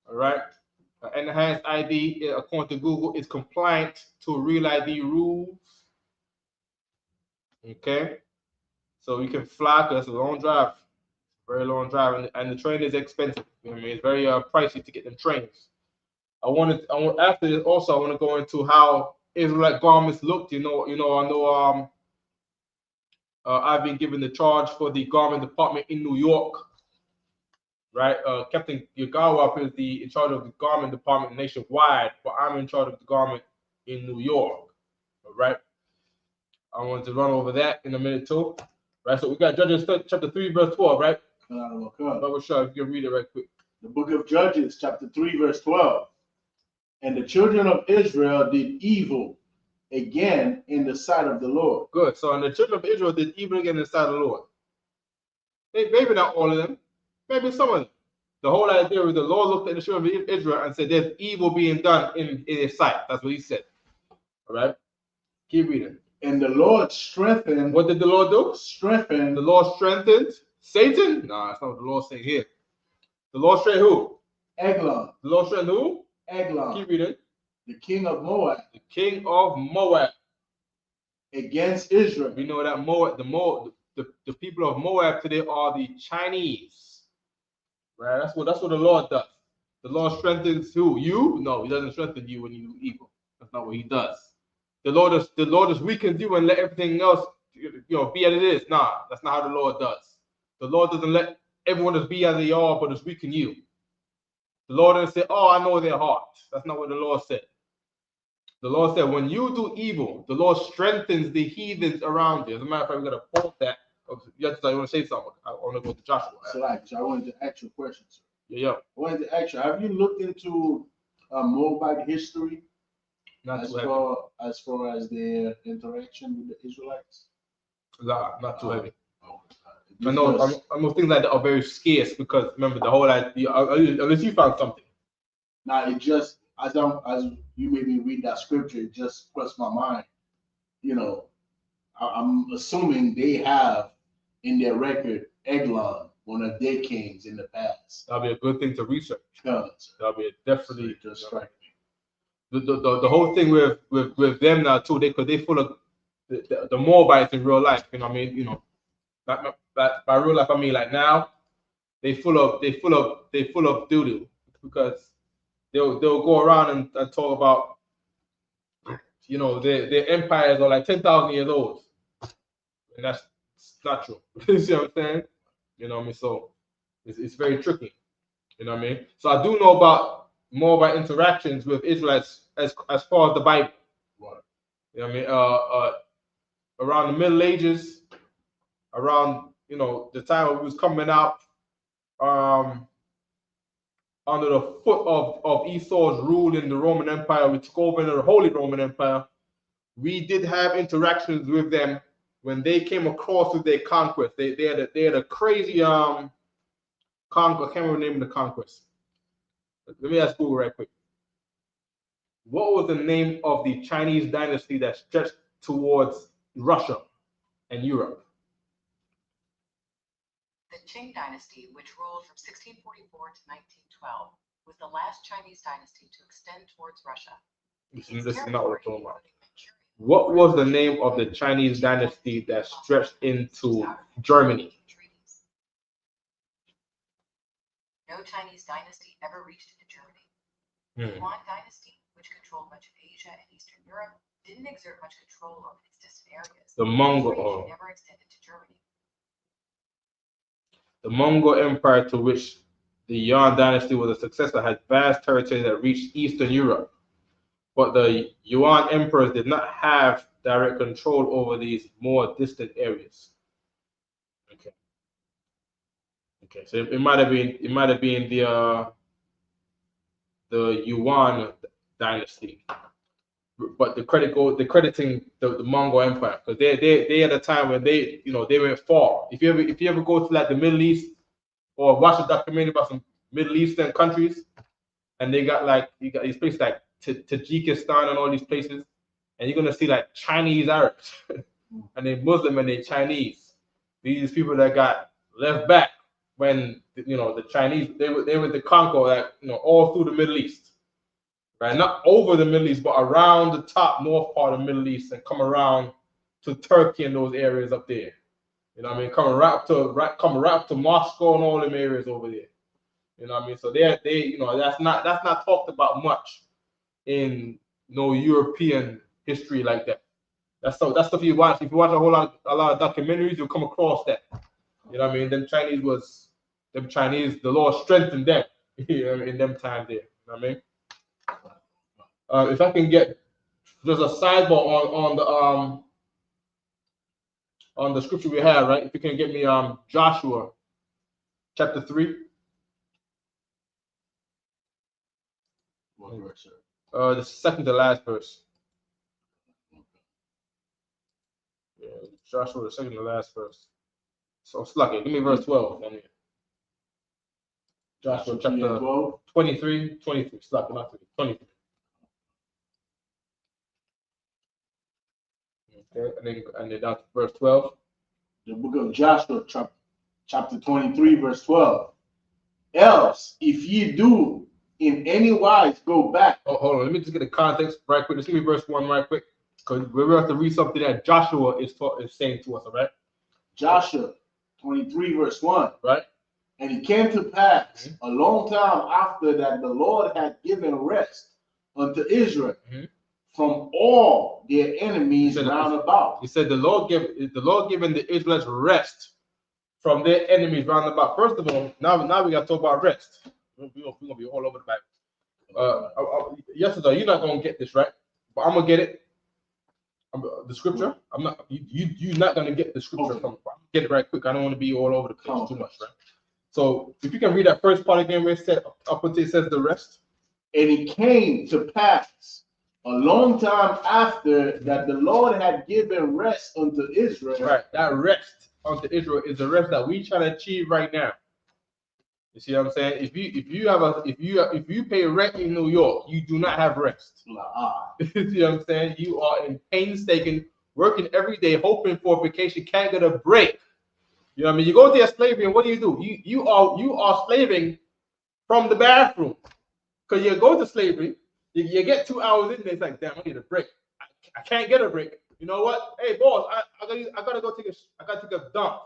All right. Enhanced ID, according to Google, is compliant to Real ID rules. Okay. So you can fly because it's a long drive, very long drive, and the train is expensive. You know what I mean? It's very pricey to get them trains. After this also, I want to go into how Israelite garments looked. I know I've been given the charge for the garment department in New York, right? Captain Yagawa is in charge of the garment department nationwide, but I'm in charge of the garment in New York, all right? I wanted to run over that in a minute too, right? So we got Judges chapter 3, verse 12, right? Bible show, if you can read it right quick. The book of Judges, chapter 3, verse 12. And the children of Israel did evil again in the sight of the Lord. Good. So, and the children of Israel did evil again in the sight of the Lord. Maybe not all of them, maybe some of them. The whole idea was the Lord looked at the children of Israel and said, "There's evil being done in his sight." That's what he said. All right. Keep reading. And the Lord strengthened. What did the Lord do? Strengthened. The Lord strengthened Satan? No, that's not what the Lord's saying here. The Lord strengthened who? Eglon. The Lord strengthened who? Eglon. Keep reading. The king of Moab. The king of Moab. Against Israel. We know that Moab, the people of Moab today are the Chinese. Right? That's what the Lord does. The Lord strengthens who? You? No, he doesn't strengthen you when you do evil. That's not what he does. The Lord just weakens you and let everything else, be as it is. Nah, that's not how the Lord does. The Lord doesn't let everyone just be as they are, but just weaken you. The Lord doesn't say, "Oh, I know their heart." That's not what the Lord said. The Lord said, when you do evil, the Lord strengthens the heathens around you. As a matter of fact, we're going to pause that. Yes, I want to say something. I want to go to Joshua. So I wanted to ask you a question, sir. Yeah. I wanted to ask you, have you looked into Moabite history as far as their interaction with the Israelites? Nah, not too heavy. I know things like that are very scarce because remember the whole idea, unless you found something. Now it just as you made me read that scripture, it just crossed my mind. I'm assuming they have in their record Eglon, one of their kings in the past. That'll be a good thing to research. That'll be definitely just strike me. The whole thing with them now too, they full of the Moabites in real life. You know what I mean? Not by real life I mean like now, they full of doo-doo because they'll go around and talk about their empires are like 10,000 years old, and that's not true. You see what I'm saying? You know what I mean? So it's very tricky. You know what I mean? So I do know more about interactions with Israelites as far as the Bible. Right. You know what I mean? Around the Middle Ages, around the time it was coming out, under the foot of Esau's rule in the Roman Empire, we took over the Holy Roman Empire. We did have interactions with them when they came across with their conquest. They had a crazy conquest. I can't remember the name of the conquest. Let me ask Google right quick. What was the name of the Chinese dynasty that stretched towards Russia and Europe? The Qing dynasty, which ruled from 1644 to 1912, was the last Chinese dynasty to extend towards Russia. This is not what we're talking about. What was the name of the Chinese dynasty that stretched into Germany? No Chinese dynasty ever reached into Germany. The Yuan dynasty, which controlled much of Asia and Eastern Europe, didn't exert much control over these distant areas. The Mongol never extended to Germany. The Mongol Empire, to which the Yuan dynasty was a successor, had vast territory that reached Eastern Europe. But the Yuan emperors did not have direct control over these more distant areas. Okay. So it might have been the Yuan dynasty, but the crediting the Mongol Empire because they had a time when they went far. If you ever go to like the Middle East or watch a documentary about some Middle Eastern countries, and you got these places like Tajikistan and all these places, and you're gonna see like Chinese Arabs and they're Muslim and they're Chinese. These people that got left back, when the Chinese they were to conquer that all through the Middle East, right? Not over the Middle East, but around the top north part of the Middle East and come around to Turkey and those areas up there. You know what I mean? Coming right up to Moscow and all them areas over there. You know what I mean? So they that's not talked about much in no European history like that. That's stuff you watch. If you watch a lot of documentaries, you'll come across that. You know what I mean? The Lord strengthened them in them time there. You know what I mean? If I can get just a sidebar on the scripture we have, right? If you can get me Joshua chapter 3. What verse, sir? The second to last verse. Yeah, Joshua, the second to last verse. So sluck it. Give me verse 12. Joshua chapter 23. Sluck it, not 3. 23. Okay, and then down to verse 12. The book of Joshua, chapter 23, verse 12. Else, if ye do in any wise go back. Oh, hold on. Let me just get the context right quick. Just give me verse 1 right quick. Because we're going to have to read something that Joshua is saying to us, all right? Joshua 23, verse 1. Right. And it came to pass a long time after that the Lord had given rest unto Israel from all their enemies round about. He said the Lord given the Israelites rest from their enemies round about. First of all, now we got to talk about rest. We're gonna be all over the Bible. Yesterday, you're not gonna get this, right? But I'm gonna get it. The scripture. I'm not. You're not gonna get the scripture from. Get it right quick. I don't want to be all over the place too much, right? So if you can read that first part again, where it said up until it says the rest. And it came to pass a long time after that the Lord had given rest unto Israel. Right. That rest unto Israel is the rest that we try to achieve right now. You see what I'm saying? If you pay rent in New York, you do not have rest. You see what I'm saying? You are in painstaking, working every day, hoping for a vacation, can't get a break. You know what I mean? You go to slavery, and what do? You are slaving from the bathroom. Because you go to slavery, you get 2 hours in there, it's like, damn, I need a break. I can't get a break. You know what? Hey boss, I gotta take a dump.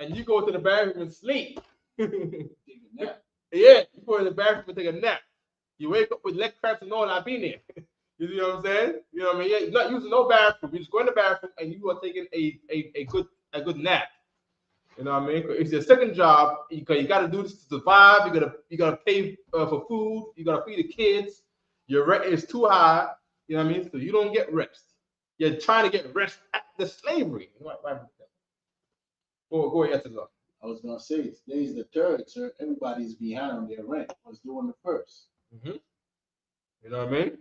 And you go to the bathroom and sleep. Yeah, you go in the bathroom and take a nap. You wake up with leg cramps and all that been there. You see what I'm saying? You know what I mean? Yeah, you're not using no bathroom. You just go in the bathroom and you are taking a good nap. You know what I mean? It's your second job. You got to do this to survive. You gotta pay for food. You gotta feed the kids. Your rent is too high. You know what I mean? So you don't get rest. You're trying to get rest at the slavery. Go ahead, Lord. I was gonna say today's the third, sir. Everybody's behind on their rent. I was doing the first. You know what I mean?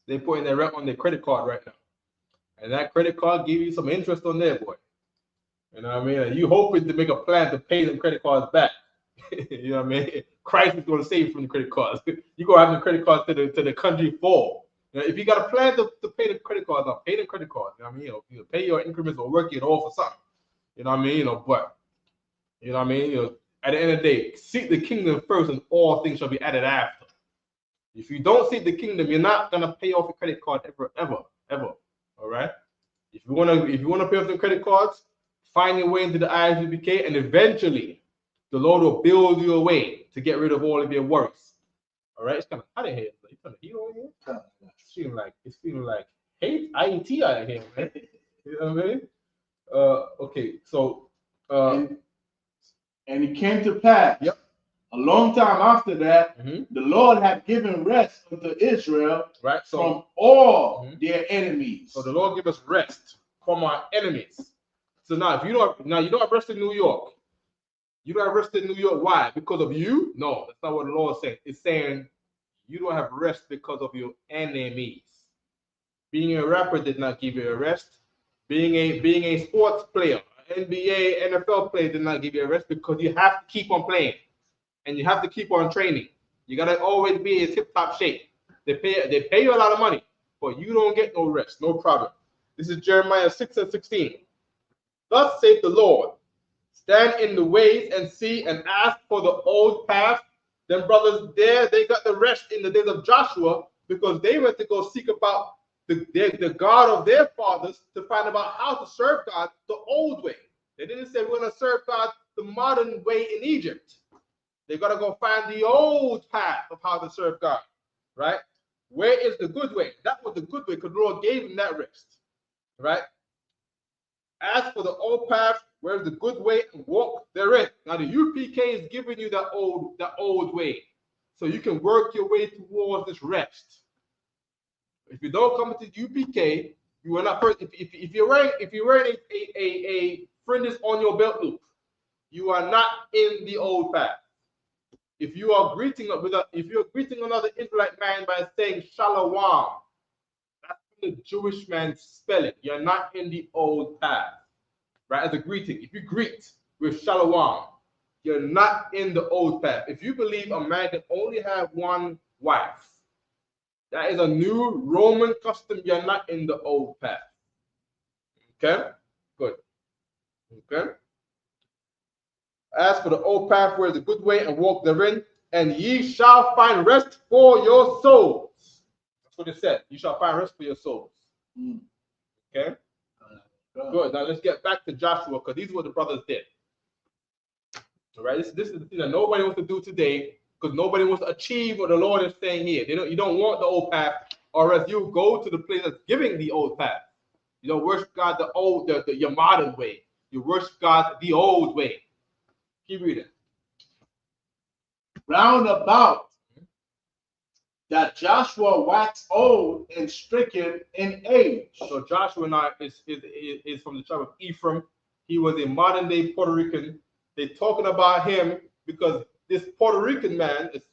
They putting their rent on their credit card right now, and that credit card give you some interest on there, boy. You know what I mean? And you hoping to make a plan to pay them credit cards back. You know what I mean? Christ is going to save you from the credit cards. You go have the credit cards to the country fall. You know, if you got a plan to pay the credit cards, now pay the credit cards. You know what I mean? You pay your increments or work it all for something. You know what I mean? But you know what I mean? At the end of the day, seek the kingdom first, and all things shall be added after. If you don't seek the kingdom, you're not gonna pay off your credit card ever. All right? If you wanna pay off the credit cards, find your way into the ISUPK, and eventually the Lord will build you a way to get rid of all of your worries. All right? It's kind of hot in here. It's kind of heat over here. It's feeling like hate IET out of here, man. You know what I mean? Okay, so and it came to pass. Yep. A long time after that, the Lord had given rest unto Israel from all their enemies. So the Lord give us rest from our enemies. So now, you don't have rest in New York. You don't have rest in New York. Why? Because of you? No, that's not what the Lord is saying. It's saying you don't have rest because of your enemies. Being a rapper did not give you a rest. Being a sports player, NBA, NFL player did not give you a rest, because you have to keep on playing and you have to keep on training. You gotta always be in tip-top shape. They pay you a lot of money, but you don't get no rest, no problem. This is Jeremiah 6:16. Thus saith the Lord, stand in the ways and see and ask for the old path. Then brothers there, they got the rest in the days of Joshua because they went to go seek about the God of their fathers to find about how to serve God the old way. They didn't say we're going to serve God the modern way in Egypt. They got to go find the old path of how to serve God, right? Where is the good way? That was the good way because the Lord gave them that rest, right? Ask for the old path, where is the good way, and walk therein. Now the UPK is giving you that old way, so you can work your way towards this rest. If you don't come to UPK, you are not first. If you're wearing a fringes on your belt loop, you are not in the old path. If you are greeting another Israelite man by saying shalom, that's the Jewish man's spelling. You're not in the old path, right? As a greeting, if you greet with shalom, you're not in the old path. If you believe a man can only have one wife, that is a new Roman custom. You're not in the old path. Okay, good. Okay. As for the old path, where is the good way, and walk therein, and ye shall find rest for your souls. That's what it said. You shall find rest for your souls. Okay. Good. Now let's get back to Joshua, because these are what the brothers did. All right. This is the thing that nobody wants to do today, because nobody wants to achieve what the Lord is saying here. You don't want the old path, or else you go to the place that's giving the old path. You don't worship God your modern way. You worship God the old way. Keep reading. Round about that Joshua waxed old and stricken in age. So Joshua now is from the tribe of Ephraim. He was a modern day Puerto Rican. They're talking about him because this Puerto Rican man, this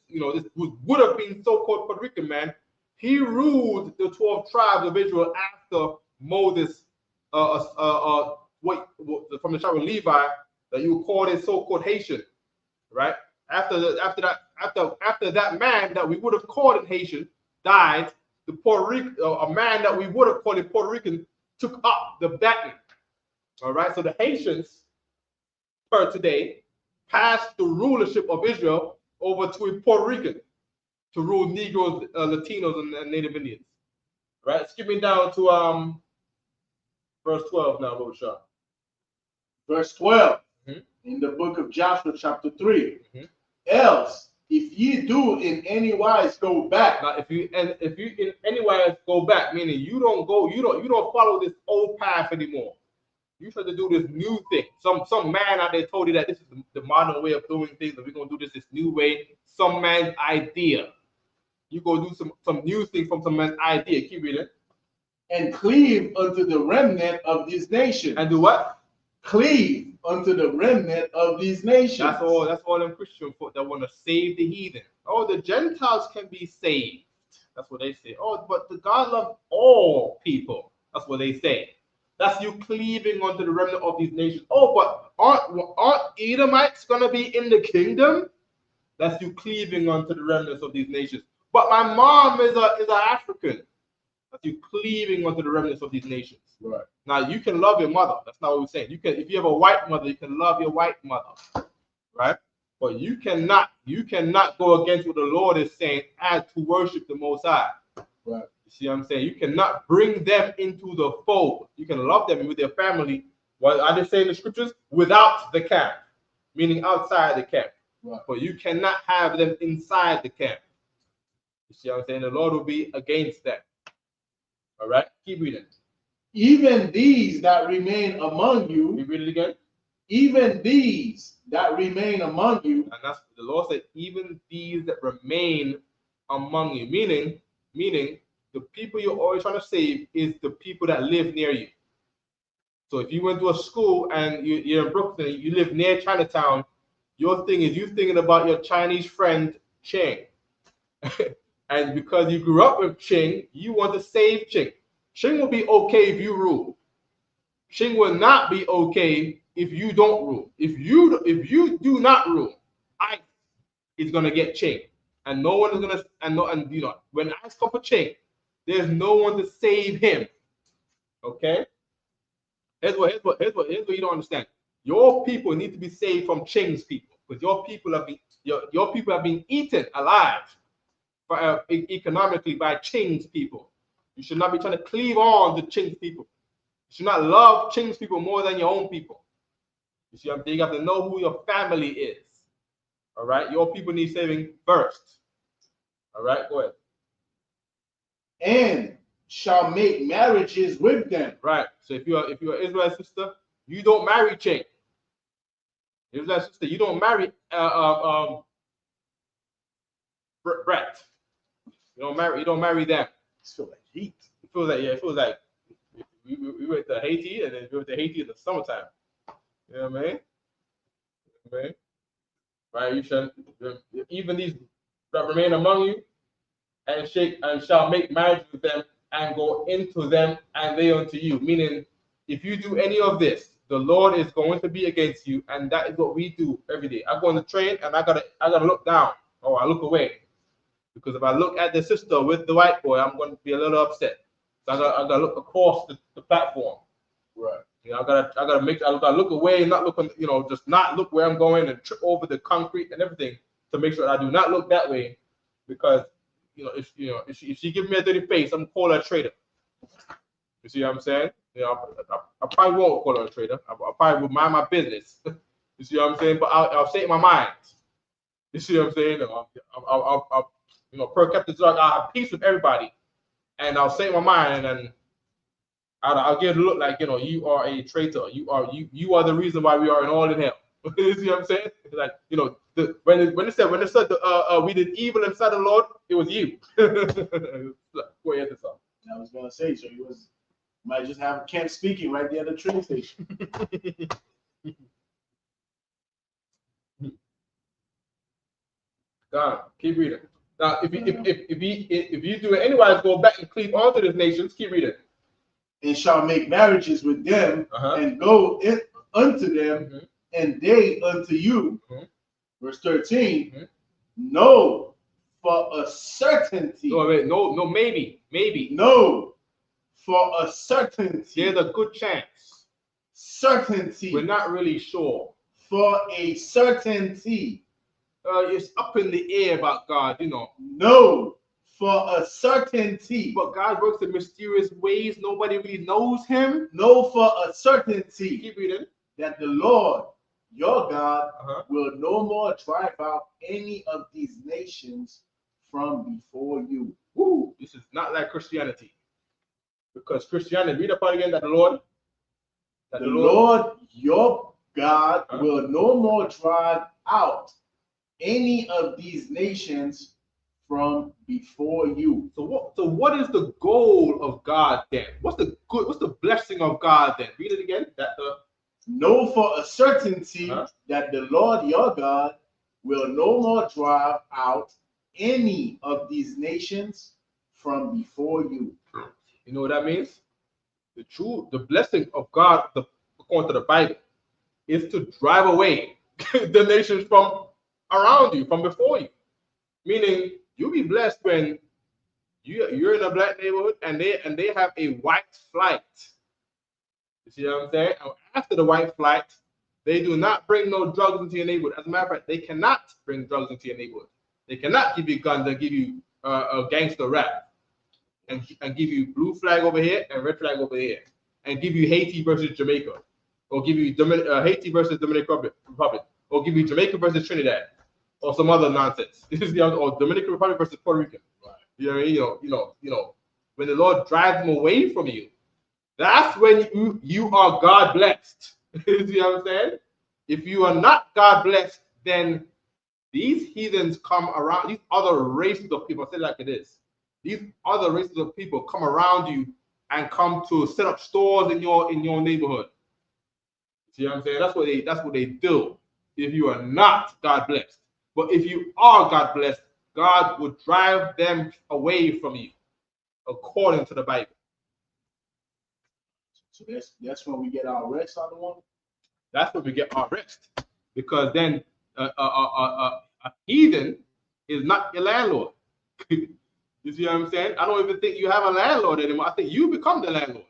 would have been so-called Puerto Rican man, he ruled the 12 tribes of Israel after Moses, from the tribe of Levi, that you would call it so-called Haitian, right? After that man that we would have called it Haitian died, the Puerto Rican, a man that we would have called it Puerto Rican, took up the baton. All right, so the Haitians, per today, passed the rulership of Israel over to a Puerto Rican to rule Negroes, Latinos, and Native Indians. All right, skipping down to verse 12 now, Lord Shaw. Verse 12 in the book of Joshua, chapter 3. Else, if ye do in any wise go back. Now, if you in any wise go back, meaning you don't follow this old path anymore. You try to do this new thing. Some man out there told you that this is the modern way of doing things, and we're gonna do this new way. Some man's idea. You go do some new thing from some man's idea. Keep reading. And cleave unto the remnant of these nations. And do what? Cleave unto the remnant of these nations. That's all them Christian folk that want to save the heathen. Oh, the Gentiles can be saved. That's what they say. Oh, but the God loves all people. That's what they say. That's you cleaving unto the remnant of these nations. Oh, but aren't Edomites gonna be in the kingdom? That's you cleaving unto the remnants of these nations. But my mom is an African. That's you cleaving unto the remnants of these nations. Right. Now you can love your mother. That's not what we're saying. You can, if you have a white mother, you can love your white mother, right? But you cannot go against what the Lord is saying and to worship the Most High. Right. You see what I'm saying? You cannot bring them into the fold. You can love them with their family. What I just say in the scriptures, without the camp, meaning outside the camp. Right. But you cannot have them inside the camp. You see what I'm saying? The Lord will be against that. All right, keep reading. Even these that remain among you. You read it again. Even these that remain among you. And that's the Lord said, even these that remain among you. Meaning the people you're always trying to save is the people that live near you. So if you went to a school and you're in Brooklyn, you live near Chinatown, your thing is you thinking about your Chinese friend Ching. And because you grew up with Ching, you want to save Ching. Ching will be okay if you rule. Ching will not be okay if you don't rule. If you do not rule, ICE is gonna get Ching, and no one is gonna and when ICE come for Ching, there's no one to save him. Okay. Here's what you don't understand. Your people need to be saved from chains people, because your people have been eaten alive economically by chains people. You should not be trying to cleave on to chains people. You should not love chains people more than your own people. You see, you have to know who your family is. All right, your people need saving first. All right, go ahead. And shall make marriages with them. Right. So if you're an Israelite sister, you don't marry chain. Israelite sister, you don't marry Brett. You don't marry them. It feels like heat. It feels like we went to Haiti, and then we went to Haiti in the summertime. You know what I mean? Okay. Right? You should even these that remain among you, and shall make marriage with them, and go into them, and they unto you. Meaning, if you do any of this, the Lord is going to be against you, and that is what we do every day. I go on the train, and I gotta look down, or I look away, because if I look at the sister with the white boy, I'm going to be a little upset. So I gotta look across the platform. Right. You know, I gotta look away, not look, just not look where I'm going, and trip over the concrete and everything to make sure that I do not look that way, because if she give me a dirty face, I'm gonna call her a traitor. You see what I'm saying? I probably won't call her a traitor. I probably will mind my business. You see what I'm saying? But I'll say it in my mind. You see what I'm saying? I'll per capita drug. I'll have peace with everybody, and I'll say it in my mind, and I'll give it a look like, you are a traitor. You are the reason why we are in all in hell. You see what I'm saying? Like, when it said we did evil inside the Lord, it was you. Go ahead, this up. I was gonna say, so might just have camp speaking right there at the train station. God, keep reading. Now, if you do it anyways, go back and cleave onto these nations. Keep reading. And shall make marriages with them, and go unto them, and they unto you. Verse 13. No, for a certainty. No, wait, no, maybe. No, for a certainty. There's a good chance. Certainty. We're not really sure. For a certainty. It's up in the air about God, No, for a certainty. But God works in mysterious ways. Nobody really knows him. No, for a certainty. Keep reading. That the Lord, your God, will no more drive out any of these nations from before you. Woo! This is not like Christianity. Because Christianity, read the part again, that the Lord, your God, will no more drive out any of these nations from before you. So what is the goal of God then? What's the blessing of God then? Read it again. Know for a certainty that the Lord your God will no more drive out any of these nations from before you. You know what that means? The blessing of God, according to the Bible, is to drive away the nations from around you, from before you. Meaning, you'll be blessed when you're in a black neighborhood and they have a white flight. You see what I'm saying? After the white flight, they do not bring no drugs into your neighborhood. As a matter of fact, they cannot bring drugs into your neighborhood. They cannot give you guns and give you a gangster rap and give you blue flag over here and red flag over here and give you Haiti versus Jamaica, or give you Haiti versus Dominican Republic, or give you Jamaica versus Trinidad, or some other nonsense. Or Dominican Republic versus Puerto Rico. Right. You know, when the Lord drives them away from you, that's when you are God blessed. You see what I'm saying? If you are not God blessed, then these heathens come around, these other races of people, I say it like it is. These other races of people come around you and come to set up stores in your neighborhood. See what I'm saying? That's what they do if you are not God blessed. But if you are God blessed, God will drive them away from you, according to the Bible. So that's when we get our rest out of one. That's when we get our rest, because then a heathen is not your landlord. You see what I'm saying? I don't even think you have a landlord anymore. I think you become the landlord.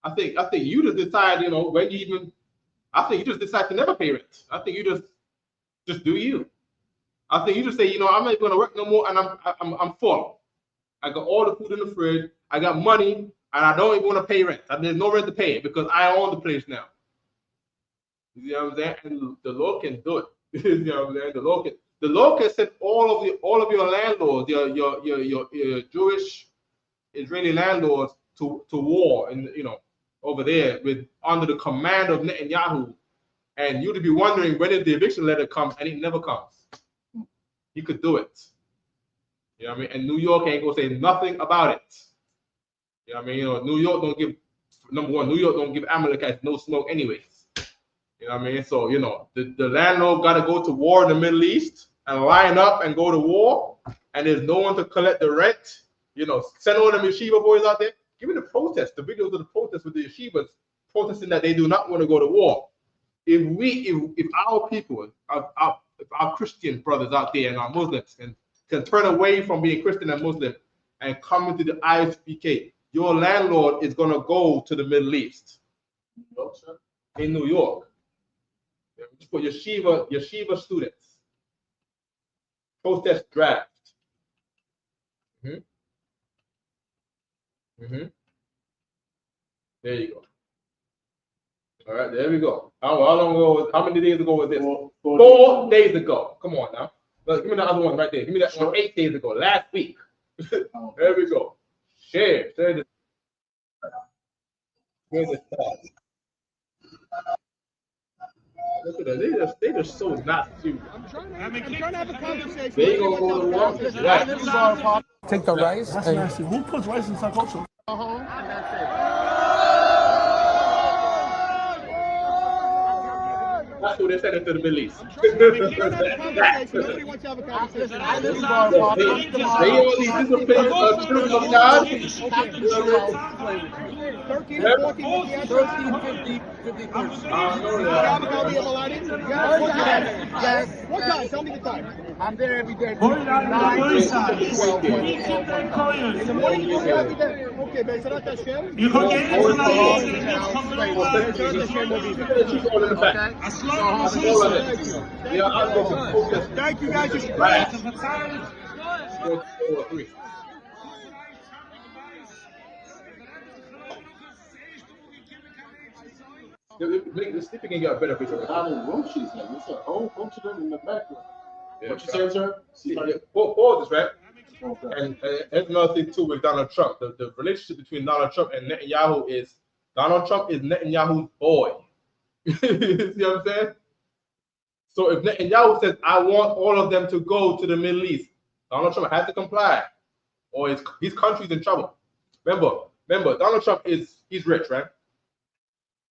I think you just decide, when you even. I think you just decide to never pay rent. I think you just do you. I think you just say, you know, I'm not going to work no more, and I'm full. I got all the food in the fridge. I got money, and I don't even want to pay rent. There's no rent to pay because I own the place now. You know what I'm saying? And the law can do it. You know what I'm saying? The law can send all of your landlords, your Jewish Israeli landlords to war, and you know, over there with under the command of Netanyahu, and you'd be wondering when the eviction letter comes, and it never comes. He could do it. You know what I mean? And New York ain't gonna say nothing about it. You know what I mean? You know, New York don't give, number one, New York don't give Amalekites no smoke anyways. You know what I mean? So, you know, the landlord got to go to war in the Middle East and line up and go to war, and there's no one to collect the rent. You know, send all them yeshiva boys out there. Give me the protest, the videos of the protests with the yeshivas protesting that they do not want to go to war. If our people, if our Christian brothers out there and our Muslims can turn away from being Christian and Muslim and come into the ISUPK, your landlord is going to go to the Middle East. In New York. Just put yeshiva students. Protest draft. There you go. All right, there we go. How long ago? How many days ago was this? 4 days ago. Come on now. Give me the other one right there. Give me that one 8 days ago. Last week. There we go. Share this. Where's the start? Look at that. They just so not serious. I'm trying to have a conversation. They gonna go to war. Right. Take the rice. That's nasty. Who puts rice in sacocho? Go home and that's it. That's what they sent into the Middle East. Nobody wants to have a conversation. They all these disciplines of children of God. 13, 14, 13, 50, 30. Yes. What time? Tell me the time. I'm there every day. 9 to 12. In the morning you go every day. Okay, Bezrat Hashem. You can get into Thank you guys. The sleeping can get a better picture. How many roaches? It's a whole bunch of them in the background. Yeah, what you saying, sir? Pause this, right? Okay. And here's another thing too with Donald Trump. The relationship between Donald Trump and Netanyahu is Donald Trump is Netanyahu's boy. You see what I'm saying? So if Netanyahu says, I want all of them to go to the Middle East, Donald Trump has to comply, or his country's in trouble. Remember, Donald Trump he's rich, right?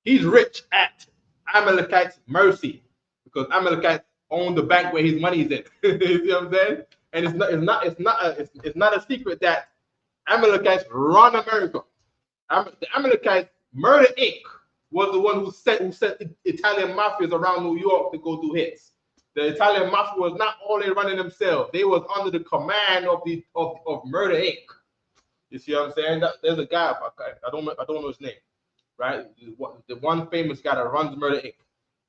He's rich at Amalekites' mercy because Amalekites own the bank where his money is in. You see what I'm saying? And it's not a secret that Amalekites run America. The Amalekites, Murder Inc. was the one who sent Italian mafias around New York to go do hits. The Italian mafia was not only running themselves; they was under the command of Murder Inc. You see what I'm saying? There's a guy I don't know his name, right? The one famous guy that runs Murder Inc.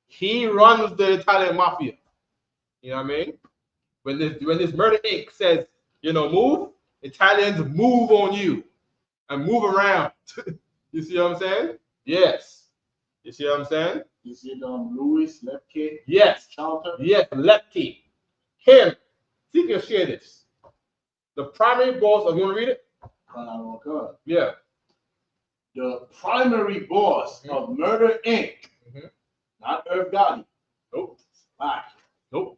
He runs the Italian mafia. You know what I mean? When this Murder Inc. says, you know, move, Italians move on you and move around. You see what I'm saying? Yes. You see what I'm saying? You see Louis Lepke? Yes. Charlton? Yes, Lepke. Him. See if you can share this. The primary boss, you want to read it? Yeah. The primary boss of Murder Inc. Not Irv Gotti. Nope. Nope.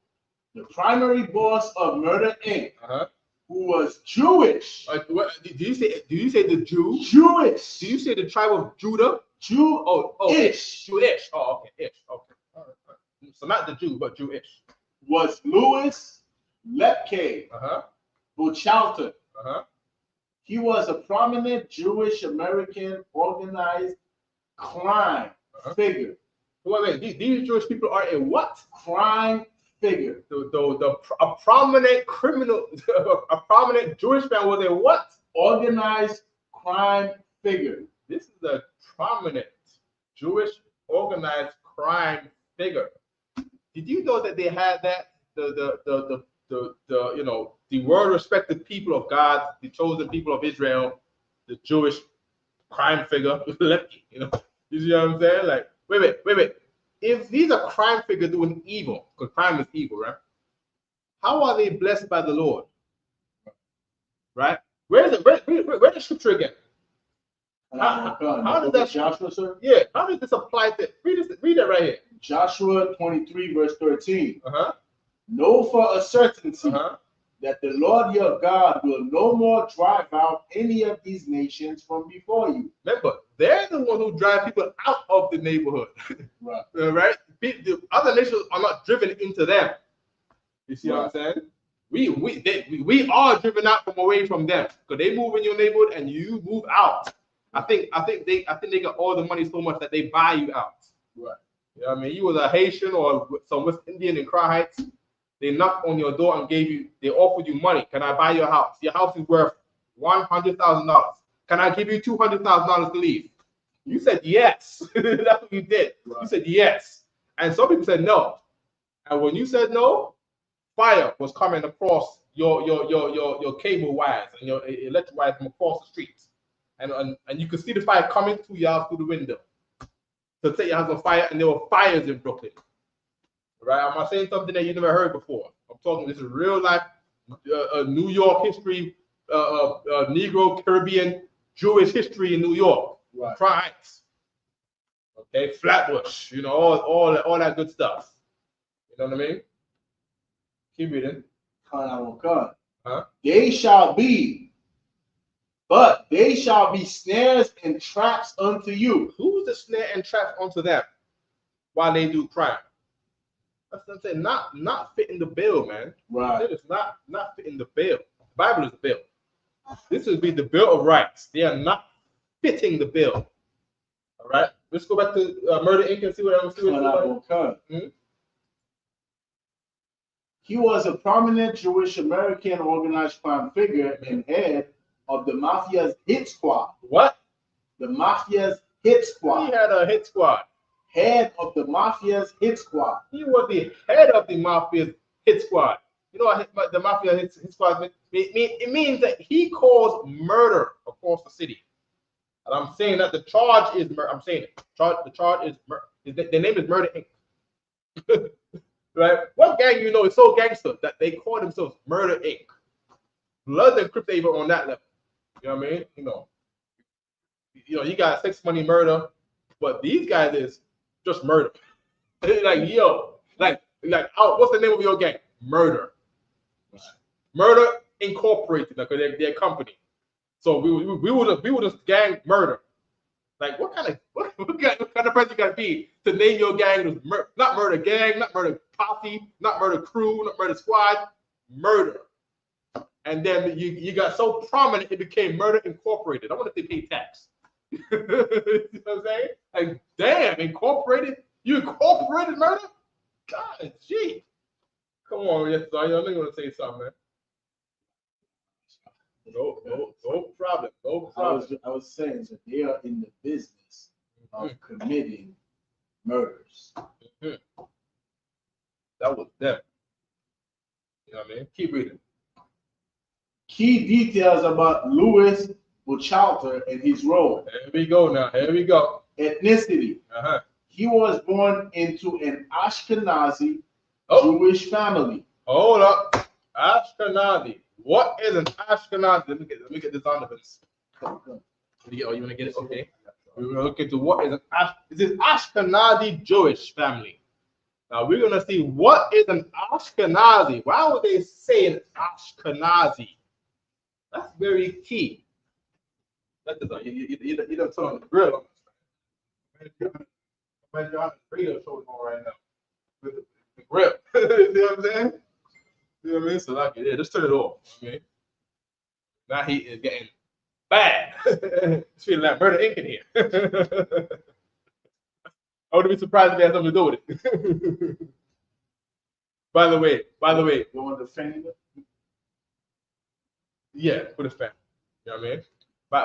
The primary boss of Murder Inc. Who was Jewish. Do you say the Jew? Jewish. Do you say the tribe of Judah? Jew. Ish. Jewish. Oh, okay. Ish. Okay. All right. So not the Jew, but Jewish. Was Louis Lepke. Charlton. He was a prominent Jewish American organized crime figure. Wait. These Jewish people are a what? Crime figure. A prominent criminal, a prominent Jewish man was a what? Organized crime figure. This is a prominent Jewish organized crime figure. Did you know that they had that? The you know, the well-respected people of God, the chosen people of Israel, the Jewish crime figure, you know, you see what I'm saying? Like, wait. If these are crime figures doing evil, because crime is evil, right? How are they blessed by the Lord? Right? Where's the scripture again? How does that Joshua, sir? Yeah, how does this apply to read it right here? Joshua 23, verse 13. Uh-huh. Know for a certainty Uh-huh. that the Lord your God will no more drive out any of these nations from before you. Remember, they're the one who drive people out of the neighborhood. Right. Right? The other nations are not driven into them. You see what I'm saying? We are driven out from away from them because they move in your neighborhood and you move out. I think they got all the money so much that they buy you out. Right. You know what I mean? You was a Haitian or some West Indian in Crown Heights. They knocked on your door and they offered you money. Can I buy your house? Your house is worth $100,000. Can I give you $200,000 to leave? You said yes. That's what you did. Right. You said yes. And some people said no. And when you said no, fire was coming across your cable wires and your electric wires from across the streets. And you could see the fire coming to your house through the window. To set your house on fire, and there were fires in Brooklyn. Right? I'm not saying something that you never heard before. I'm talking, this is real life New York history, Negro, Caribbean, Jewish history in New York. Right. Crimes. Okay, Flatbush, you know, all that good stuff. You know what I mean? Keep reading. Huh? They shall be snares and traps unto you. Who's the snare and traps unto them while they do crime? That's what I'm saying. Not fitting the bill, man. Right. It is not fitting the bill. The Bible is the bill. This would be the Bill of Rights. They are not fitting the bill. All right. Let's go back to Murder Inc. and see what I'm He was a prominent Jewish American organized crime figure and head of the Mafia's hit squad. What? The Mafia's hit squad. He had a hit squad. Head of the Mafia's hit squad. He was the head of the Mafia's hit squad. You know what the Mafia hit squad means? It means that he caused murder across the city. And I'm saying that the charge is murder. I'm saying it. The charge is murder. The name is Murder Inc. Right? What gang you know is so gangster that they call themselves Murder Inc. Blood and Crips even on that level. You know what I mean? You know, you got sex, money, murder, but these guys is just murder. Like, yo, like, what's the name of your gang? Murder. Murder Incorporated, because they're their company. So we would just gang murder. Like, what kind of person you gotta be to name your gang not murder gang, not murder posse, not murder crew, not murder squad, murder. And then you got so prominent it became Murder Incorporated. I wonder if they pay tax. You know what I'm saying? Like, damn, incorporated? You incorporated murder? God, gee. Come on, yes, I know you want to say something, man. No problem. No problem. I was saying that they are in the business of committing murders. That was them. You know what I mean? Keep reading. Key details about Louis Buchalter and his role. Here we go now. Here we go. Ethnicity. Uh-huh. He was born into an Ashkenazi Jewish family. Hold up. Ashkenazi. What is an Ashkenazi? Let me get this on the list. Oh, you want to get it? Okay. We're going to look into what is an Ashkenazi Jewish family. Now we're going to see what is an Ashkenazi. Why would they say an Ashkenazi? That's very key. You don't turn on the grill. Man, you're on the radio show right now with the grill. You know what I'm saying? You know what I mean? So like, yeah, just turn it off. You know what I mean? Now he is getting bad. It's feeling like Murder Inc. in here. I wouldn't be surprised if it had something to do with it. By the way, you want to defend it? Yeah, for the family. You know what I mean?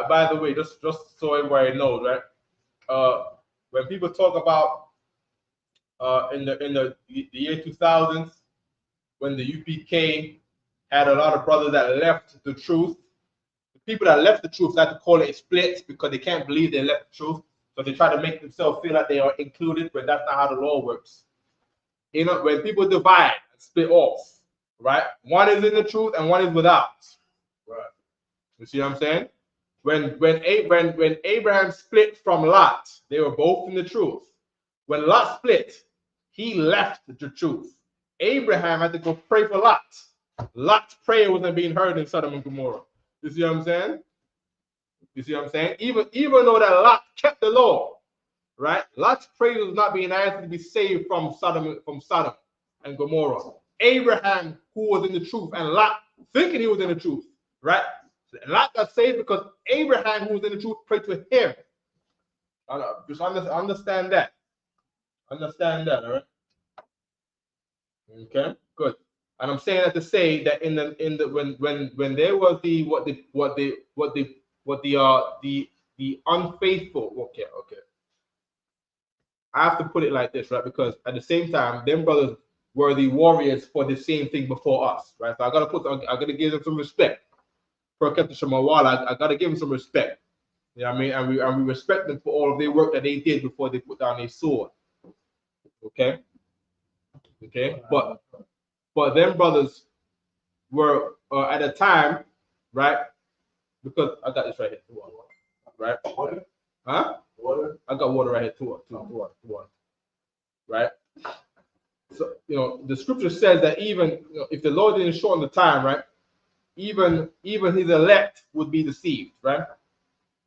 By the way, just so everybody knows, right? When people talk about in the year 2000s, when the UPK had a lot of brothers that left the truth. The people that left the truth like to call it a split because they can't believe they left the truth. So they try to make themselves feel like they are included, but that's not how the law works. You know, when people divide and split off, right? One is in the truth and one is without. Right. You see what I'm saying? When Abraham split from Lot, they were both in the truth. When Lot split, he left the truth. Abraham had to go pray for Lot. Lot's prayer wasn't being heard in Sodom and Gomorrah. You see what I'm saying? You see what I'm saying? Even though that Lot kept the law, right? Lot's prayer was not being answered to be saved from Sodom and Gomorrah. Abraham, who was in the truth, and Lot thinking he was in the truth, right? Lot got saved because Abraham, who was in the truth, prayed to him. Just understand that. Understand that, all right? Okay, good. And I'm saying that to say that when there was the unfaithful. Okay. I have to put it like this, right? Because at the same time, them brothers were the warriors for the same thing before us, right? So I gotta give them some respect. For Captain Shamawala, I gotta give them some respect. You know what I mean? And we respect them for all of their work that they did before they put down their sword. Okay. But them brothers were at a time, right? Because I got this right here, right? Water? Huh? Water? I got water right here, two. Right? So the scripture says that even if the Lord didn't shorten the time, right? Even his elect would be deceived, right?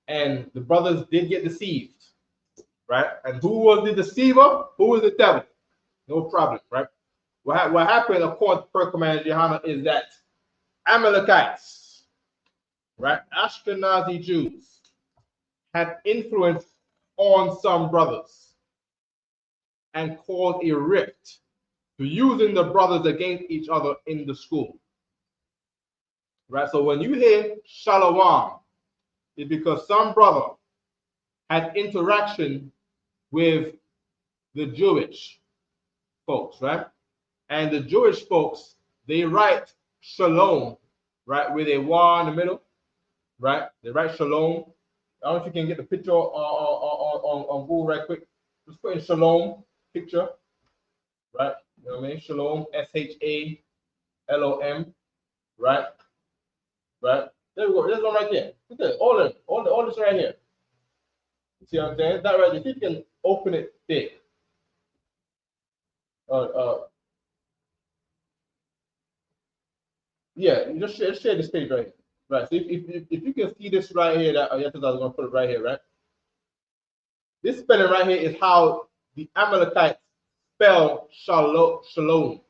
And the brothers did get deceived, right? And who was the deceiver? Who was the devil? No problem, right? What happened, according to per command Johanna, is that Amalekites, right, Ashkenazi Jews, had influence on some brothers and caused a rift to using the brothers against each other in the school. Right? So when you hear Shalom, it's because some brother had interaction with the Jewish folks, right? And the Jewish folks, they write Shalom, right, with a wa in the middle, right? They write Shalom. I don't know if you can get the picture on Google right quick. Just put in Shalom picture, right? You know what I mean? Shalom, SHALOM, right? Right? There we go. There's one right there. Look at it. All this right here. See what I'm saying? That right there. See if you can open it big. Yeah, you just share this page right here. Right. So if you can see this right here, that I was gonna put it right here, right? This spelling right here is how the Amalekites spell shalom,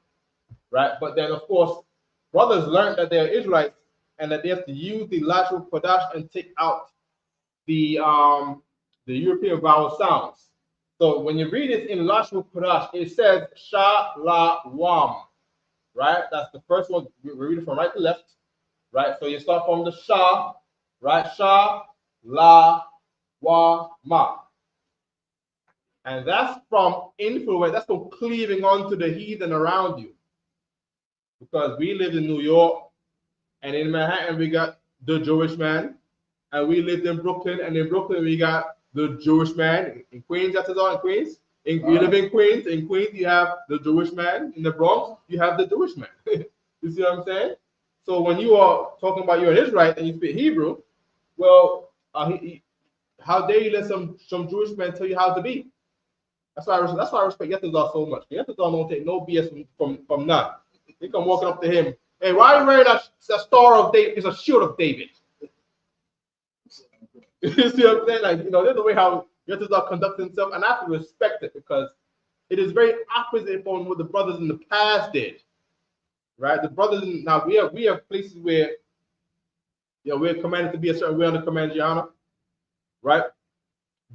right? But then of course, brothers learned that they're Israelites and that they have to use the lateral kodash and take out the European vowel sounds. So when you read it in lateral kodash, it says shalawam, right? That's the first one. We read it from right to left, right? So you start from the sha, right? Sha, la, wa, ma. And that's from influence, that's from cleaving onto the heathen around you. Because we lived in New York, and in Manhattan, we got the Jewish man. And we lived in Brooklyn, and in Brooklyn, we got the Jewish man. In Queens, that's all in Queens. You live in Queens. In Queens, you have the Jewish man. In the Bronx, you have the Jewish man. You see what I'm saying? So when you are talking about you're an Israelite and you speak Hebrew, well, how dare you let some Jewish man tell you how to be? That's why I respect Yetzirah so much. Yetzirah don't take no BS from none. They come walking up to him. Hey, why are you wearing that star of David? It's a shield of David. You see what I'm saying? Like, there's the way how Yetzirah conducts himself, and I have to respect it because it is very opposite from what the brothers in the past did. Right? The brothers now we have places where we're commanded to be a certain way under command Gianna, right?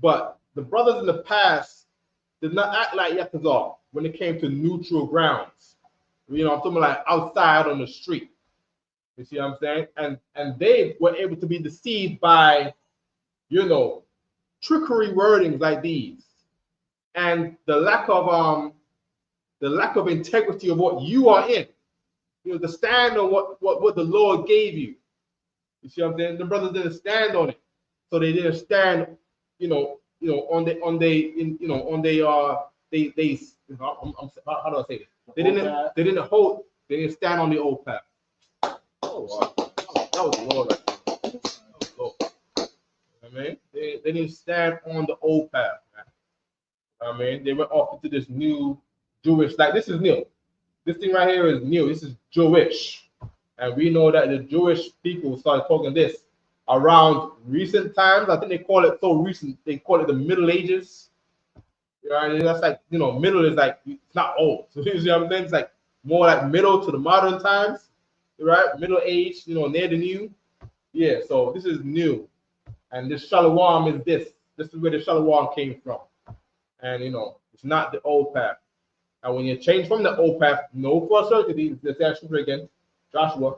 But the brothers in the past did not act like Yetzirah when it came to neutral grounds. I'm talking like outside on the street. You see what I'm saying? And they were able to be deceived by, trickery wordings like these. and the lack of integrity of what you are in. You know, the stand on what the Lord gave you. You see what I'm saying? The brothers didn't stand on it, so they didn't stand. How do I say this? They didn't stand on the old path. Oh wow, that was the Lord right there. That was the Lord. I mean, they didn't stand on the old path, man. I mean, they went off into this new Jewish, like this is new. This thing right here is new. This is Jewish. And we know that the Jewish people started talking this around recent times. I think they call it so recent, they call it the Middle Ages. Right? And that's like, middle is like, it's not old. So you see what I'm saying? It's like more like middle to the modern times, right? Middle age, near the new. Yeah, so this is new. And this Shalom is this. This is where the Shalom came from. And, it's not the old path. And when you change from the old path, no for certainty, let's say scripture again, Joshua.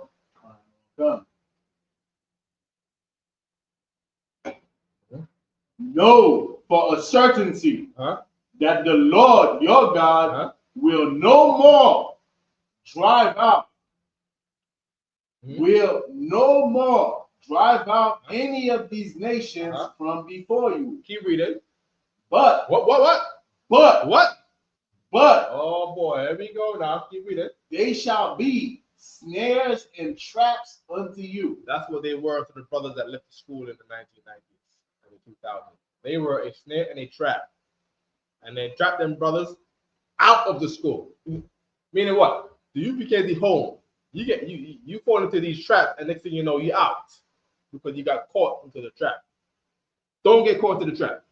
Know for a certainty that the Lord your God will no more drive out. Will no more drive out any of these nations from before you. Keep reading. But what? But oh boy, here we go now. Keep reading. They shall be snares and traps unto you. That's what they were to the brothers that left the school in the 1990s and the 2000s. They were a snare and a trap, and they trapped them brothers out of the school. Meaning what? The UPK, the home. You fall into these traps, and next thing you know, you're out because you got caught into the trap. Don't get caught into the trap.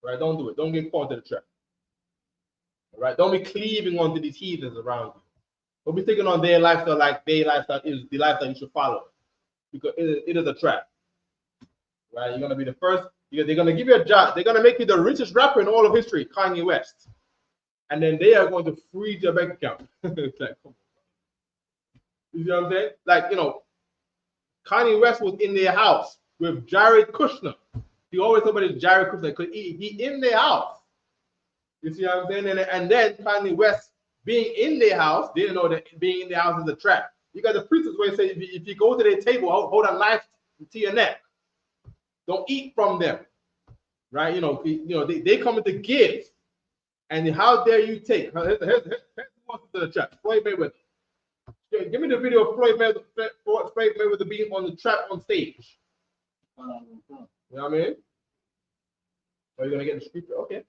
Right? Don't do it. Don't get caught into the trap. All right? Don't be cleaving onto these heathens around you. Don't be thinking on their lifestyle like their lifestyle is the lifestyle you should follow, because it is a trap. Right? You're gonna be the first. They're gonna give you a job. They're gonna make you the richest rapper in all of history, Kanye West, and then they are going to freeze your bank account. It's like, come on. You see what I'm saying? Like, Kanye West was in their house with Jared Kushner. He always talk about Jared Kushner because he in their house. You see what I'm saying? And then Kanye West being in their house, they didn't know that being in their house is a trap. You got the preachers where say if you go to their table, hold a knife to your neck. Don't eat from them, right? They come to give, and how dare you take? Here's the trap. Floyd Mayweather. Give me the video of Floyd Mayweather being on the trap on stage. You know what I mean? Are you gonna get the scripture? Okay.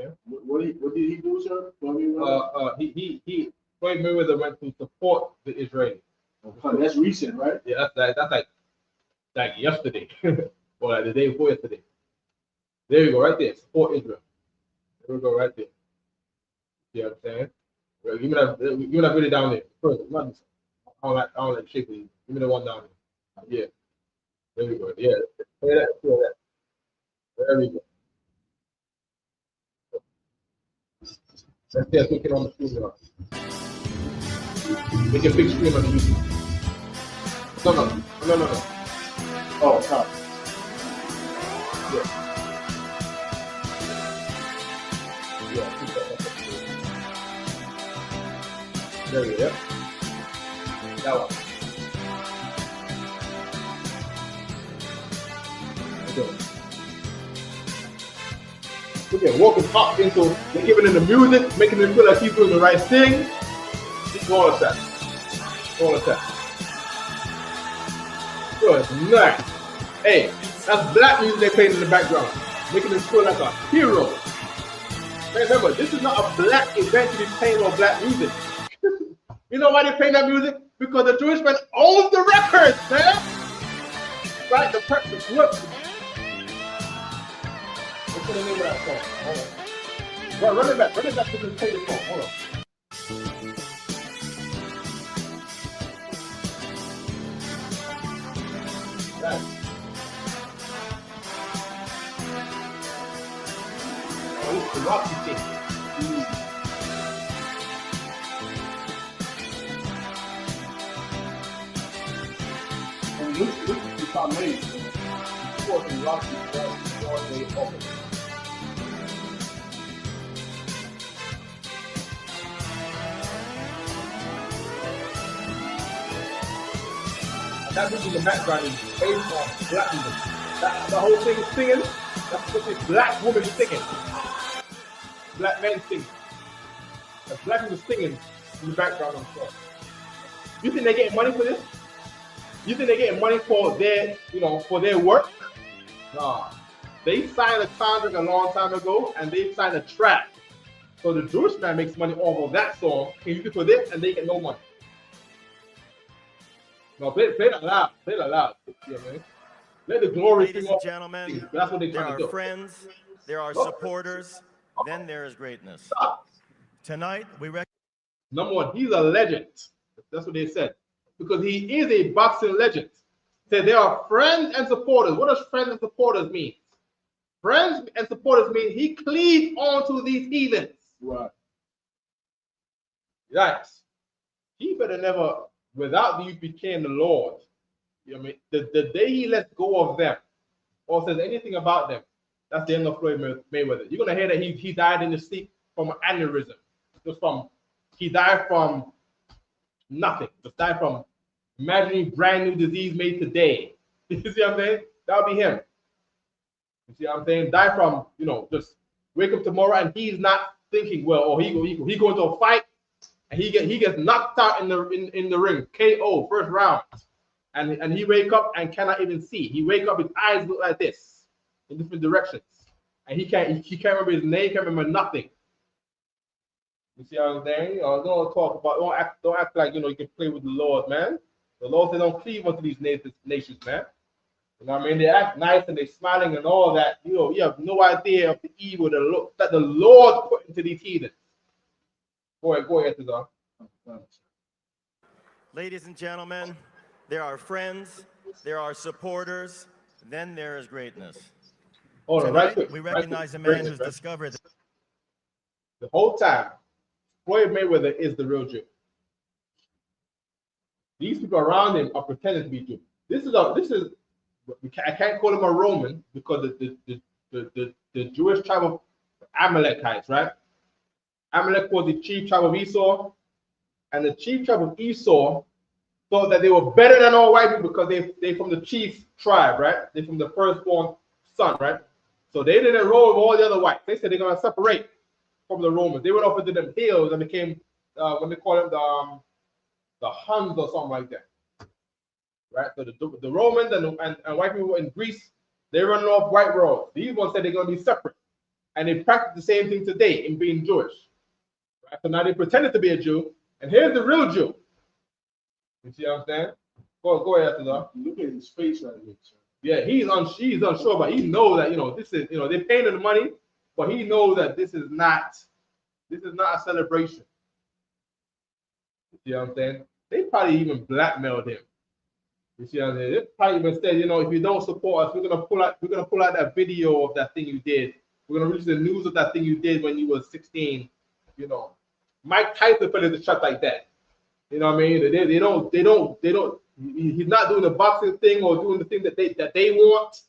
Okay. What did he do, sir? Floyd Mayweather went to support the Israelis. That's recent, right? Yeah, that's like yesterday, or like the day before yesterday. There you go, right there. Support Israel. There we go, right there. You know what I'm saying? Well, give me that video down there. First, I don't like shaking. Give me the one down there. Yeah. There we go. Yeah. Play that. There we go. That's there, click it on the screen now. Make a big screen on the YouTube. No. Oh, sorry. Yeah. There we go. Yeah. That one. Okay. Look at walking up into, they're giving him the music, making him feel like he's doing the right thing. Keep going with that. Good night. Hey, that's black music they playing in the background, making him feel like a hero. Man, remember, this is not a black event to be playing on black music. You know why they're playing that music? Because the Jewish man owns the records, man. Right? The what? What's the name of that song? Hold on. Run it back to the table song. Hold on. Right. Oh, it's the Rocky thing. Look at the foundation. Supporting Rocky Broadway open. And that music in the background is based on black music. The whole thing is singing. That's what this black woman is singing. Black men singing. The black people singing in the background of the song. You think they're getting money for this? You think they're getting money for their, for their work? Nah. They signed a contract a long time ago, and they signed a track. So the Jewish man makes money off of that song, and you can put this, and they get no money. No, play it loud. Play it loud. You know what I mean? Let the glory Ladies sing and off. gentlemen, That's what they're there trying are to do. friends, there are supporters, then there is greatness. Stop. Tonight, we recognize. Number one, he's a legend. That's what they said. Because he is a boxing legend. Said there are friends and supporters. What does friends and supporters mean? Friends and supporters mean he cleaved onto these heathens. Right. Yes. He better never, without the UPK and the Lord, you know what I mean? The day he lets go of them or says anything about them, that's the end of Floyd Mayweather. You're gonna hear that he died in his sleep from an aneurysm. He died from nothing. Just died from imaginary brand new disease made today. You see what I'm saying? That would be him. You see what I'm saying? Die from, just wake up tomorrow and he's not thinking well, or he go into a fight and he gets knocked out in the ring, KO first round, and he wake up and cannot even see. He wake up, his eyes look like this in different directions, and he can't remember his name, can't remember nothing. You see what I'm saying? Don't talk about, don't act like you can play with the Lord, man. The Lord said don't cleave unto these nations, man. You know what I mean? They act nice and they're smiling and all that. You have no idea of the evil that the Lord put into these heathens. Go ahead, Tazar. Ladies and gentlemen, there are friends, there are supporters, then there is greatness. Hold on, right quick. We recognize a man who's discovered the whole time, Floyd Mayweather is the real Jew. These people around him are pretending to be Jew. I can't call him a Roman because the Jewish tribe of Amalekites, right? Amalek was the chief tribe of Esau, and the chief tribe of Esau thought that they were better than all white people because they from the chief tribe, right? They from the firstborn son, right? So they didn't roll with all the other whites. They said they're gonna separate from the Romans. They went off into them hills and became when they call them the Huns or something like that. Right? So the Romans and white people in Greece, they run off white roads. These ones said they're gonna be separate. And they practice the same thing today in being Jewish. Right? So now they pretended to be a Jew, and here's the real Jew. You see what I'm saying? Go ahead, Tazar. Look at his face right here. Yeah, he's unsure, but he knows that this is they're paying him the money, but he knows that this is not a celebration. You see what I'm saying? They probably even blackmailed him. You see what I'm saying? They probably even said, if you don't support us, we're gonna pull out that video of that thing you did. We're gonna release the news of that thing you did when you were 16. Mike Tyson fell into trap like that. You know what I mean? They don't. He's not doing the boxing thing or doing the thing that they want.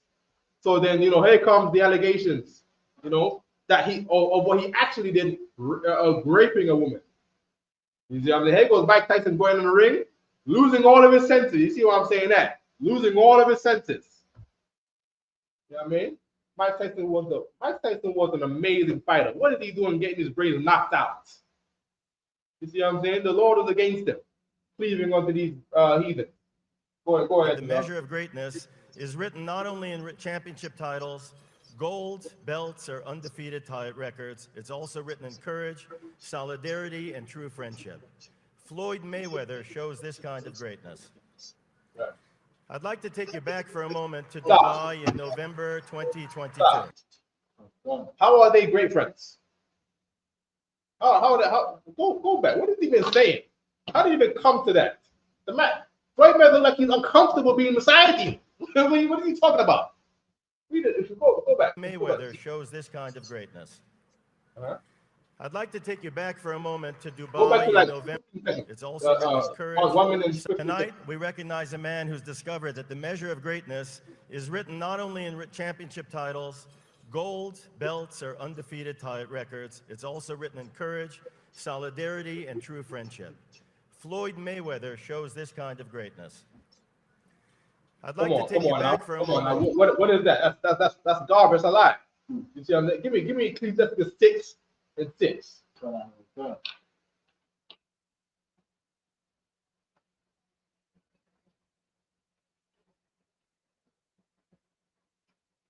So then here comes the allegations. That he or what he actually did, raping a woman. You see what I'm saying? Here goes Mike Tyson going in the ring, losing all of his senses. You see what I'm saying? That losing all of his senses. You know what I mean? Mike Tyson was an amazing fighter. What is he doing getting his brains knocked out? You see what I'm saying? The Lord was against him, cleaving onto these heathen. Go ahead. The measure of greatness is written not only in championship titles, gold, belts, or undefeated records. It's also written in courage, solidarity, and true friendship. Floyd Mayweather shows this kind of greatness. Right. I'd like to take you back for a moment to Dubai in November 2022. How are they great friends? Go back. What is he even saying? How did he even come to that? The man, Floyd Mayweather, like he's uncomfortable being beside you. What are you talking about? Go back. Mayweather shows this kind of greatness. I'd like to take you back for a moment to Go back Dubai to in like November. 15 seconds. It's also written courage. 1 minute and 15 Tonight, seconds. we recognize a man who's discovered that the measure of greatness is written not only in championship titles, gold, belts, or undefeated records. It's also written in courage, solidarity, and true friendship. Floyd Mayweather shows this kind of greatness. I'd like to take you back for a moment. What is that? That's garbage alive. You see, give me Ecclesiastes 6 and 6.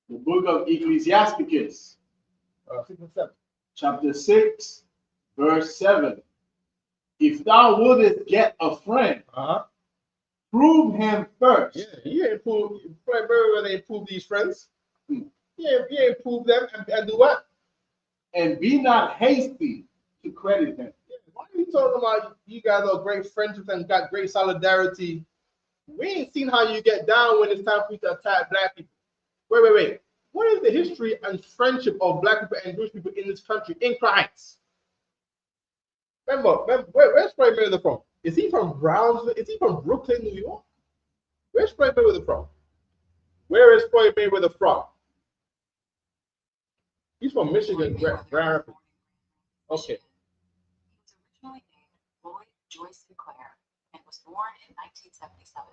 The book of Ecclesiasticus, 6 and 7. chapter 6, verse 7. If thou wouldest get a friend, prove him first. Yeah, he ain't prove. They ain't prove these friends. He ain't prove them and do what? And be not hasty to credit them. Why are you talking about you guys are great friendships and got great solidarity? We ain't seen how you get down when it's time for you to attack black people. Wait. What is the history and friendship of black people and Jewish people in this country in Christ? Remember where's Floyd Mayweather from? Is he from Brownsville? Is he from Brooklyn, New York? Where's Floyd Mayweather from? Where is Floyd Mayweather from? He's from Michigan, Grand Rapids. Okay. He was originally named Floyd Joyce Sinclair and was born in 1977.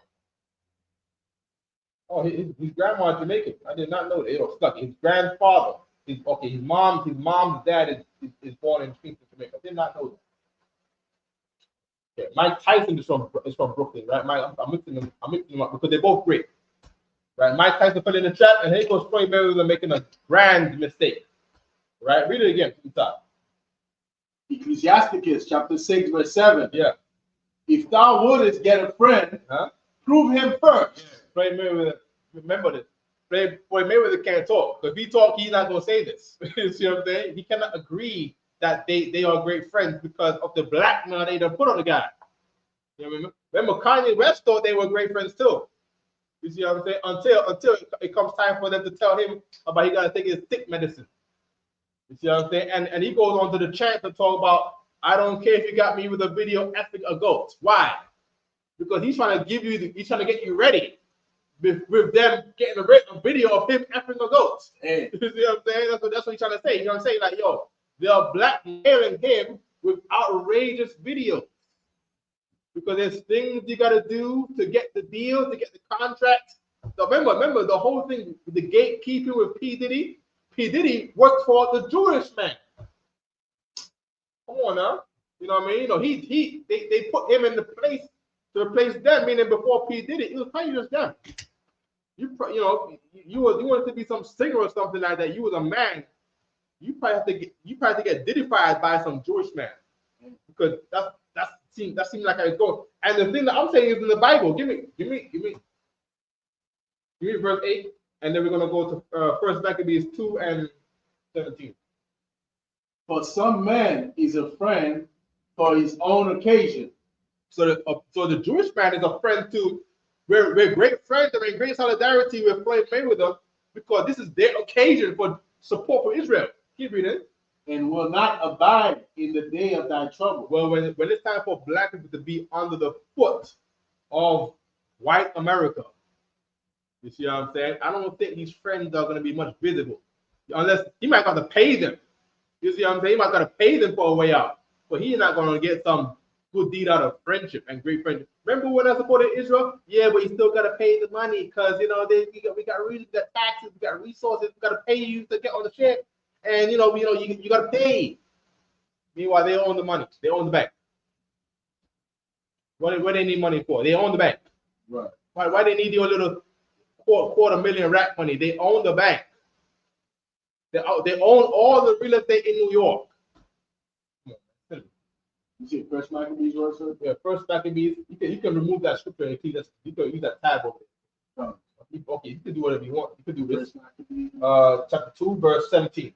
Oh, his grandma is Jamaican. I did not know that. It was stuck. His grandfather, his mom's dad is born in Kingston, Jamaica. I did not know that. Yeah, Mike Tyson is from Brooklyn, right? I'm mixing them up because they're both great. Right? Mike Tyson fell in the trap, and here goes Floyd Mayweather making a grand mistake. Right? Read it again from the top. Ecclesiasticus chapter 6, verse 7. Yeah. If thou wouldest get a friend, prove him first. Yeah. Floyd Mayweather, remember this. Floyd Mayweather can't talk. Because if he talk, he's not gonna say this. You see what I'm saying? He cannot agree that they are great friends because of the blackmail they done put on the guy. You know what I mean? Remember, Kanye West thought they were great friends too. You see what I'm saying? Until it comes time for them to tell him about he gotta take his sick medicine. You see what I'm saying? And he goes on to the chant to talk about, I don't care if you got me with a video effing a goat. Why? Because he's trying to get you ready with them getting a video of him effing a goat. Hey. You see what I'm saying? That's what he's trying to say. You know what I'm saying? Like, yo, they are blackmailing him with outrageous videos. Because there's things you got to do to get the deal, to get the contract. So remember the whole thing, the gatekeeping with P. Diddy. P. Diddy worked for the Jewish man. Come on now. You know what I mean? You know, they put him in the place to replace them, meaning before P. Diddy, it was probably just them. You wanted to be some singer or something like that. You was a man. You probably have to get Diddyfied by some Jewish man. Because that seems like how it's going. And the thing that I'm saying is in the Bible. Give me verse 8, and then we're gonna go to First Maccabees 2 and 17. For some man is a friend for his own occasion. So the Jewish man is a friend too. We're great friends and in great solidarity with Floyd Mayweather because this is their occasion for support for Israel. Keep reading. And will not abide in the day of thy trouble. Well, when it's time for black people to be under the foot of white America, you see what I'm saying? I don't think these friends are going to be much visible. Unless he might have to pay them. You see what I'm saying? He might have to pay them for a way out. But he's not going to get some good deed out of friendship and great friendship. Remember when I supported Israel? Yeah, but you still got to pay the money because, we got taxes, we got resources, we got to pay you to get on the ship. And you got to pay. Meanwhile, they own the money. They own the bank. What they need money for? They own the bank. Right. Why they need your little $250,000 rack money? They own the bank. They own all the real estate in New York. You see First Maccabees verse? Yeah, First Maccabees. You can remove that scripture and you can use that tab over there. Okay, you can do whatever you want. You can do this. Chapter 2, verse 17.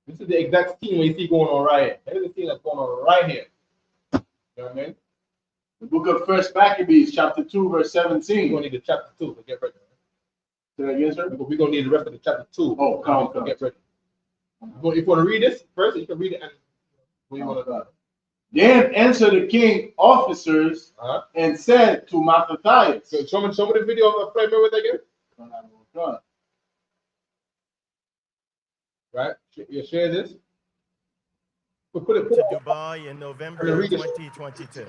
This is the exact scene we see going on right here. Here's the scene that's going on right here. You know what I mean? The book of First Maccabees, chapter 2, verse 17. We're going to need the chapter 2 to get ready. Did I get it? We're going to need the rest of the chapter 2. Oh, come. Get ready. If you want to read this first, you can read it. And what you want to do? Then answered the king officers and said to Mattathias. So show me the video of Floyd Mayweather again. Right? You share this. Put it to Dubai in November 2022.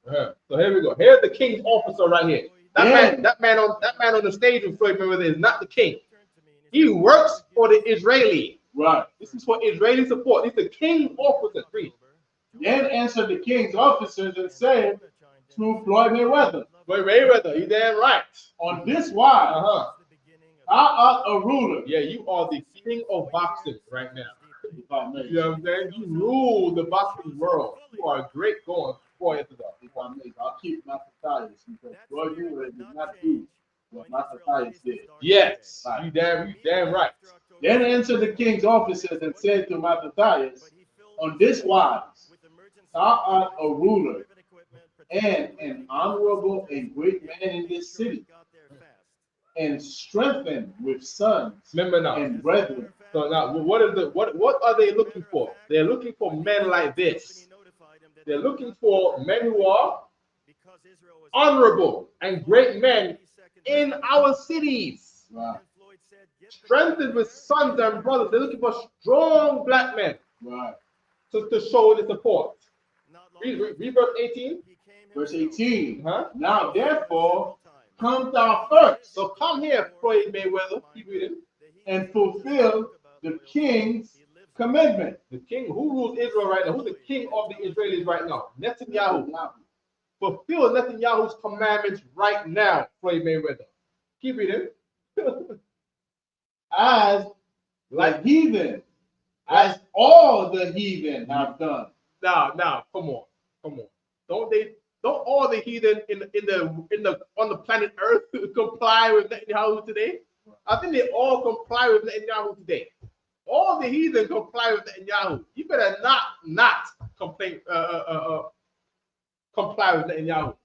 So here we go. Here's the king's officer right here. That man on the stage with Floyd Mayweather is not the king. He works for the Israeli. Right. This is for Israeli support. This is the king's officer. Read. Then answered the king's officers and said to Floyd Mayweather. Floyd Mayweather, you damn right. On this wise, thou art a ruler. Yeah, you are the king of boxing right now. If I may. You know what I'm saying? You rule the boxing world. You are a great going for it. If I may, I'll keep Mattathias because Floyd Mayweather did not do what Mattathias did. Yes, you damn right. Then answered the king's officers and said to Mattathias, on this wise, thou art a ruler and an honorable and great man in this city, and strengthened with sons and brethren. So now, what are they looking for? They're looking for men like this. They're looking for men who are honorable and great men in our cities. Right. Strengthened with sons and brothers. They're looking for strong black men. Right. To show the support. Read verse 18. Verse 18. Huh? Now therefore, come thou first. So come here, Floyd Mayweather. Keep reading. And fulfill the king's commandment. The king who rules Israel right now. Who's the king of the Israelis right now? Netanyahu. Fulfill Netanyahu's commandments right now, Floyd Mayweather. Keep reading. As like heathen, as all the heathen have done. Now, come on. Don't all the heathen on the planet Earth comply with Netanyahu today? I think they all comply with Netanyahu today. All the heathen comply with Netanyahu. You better not comply with Netanyahu.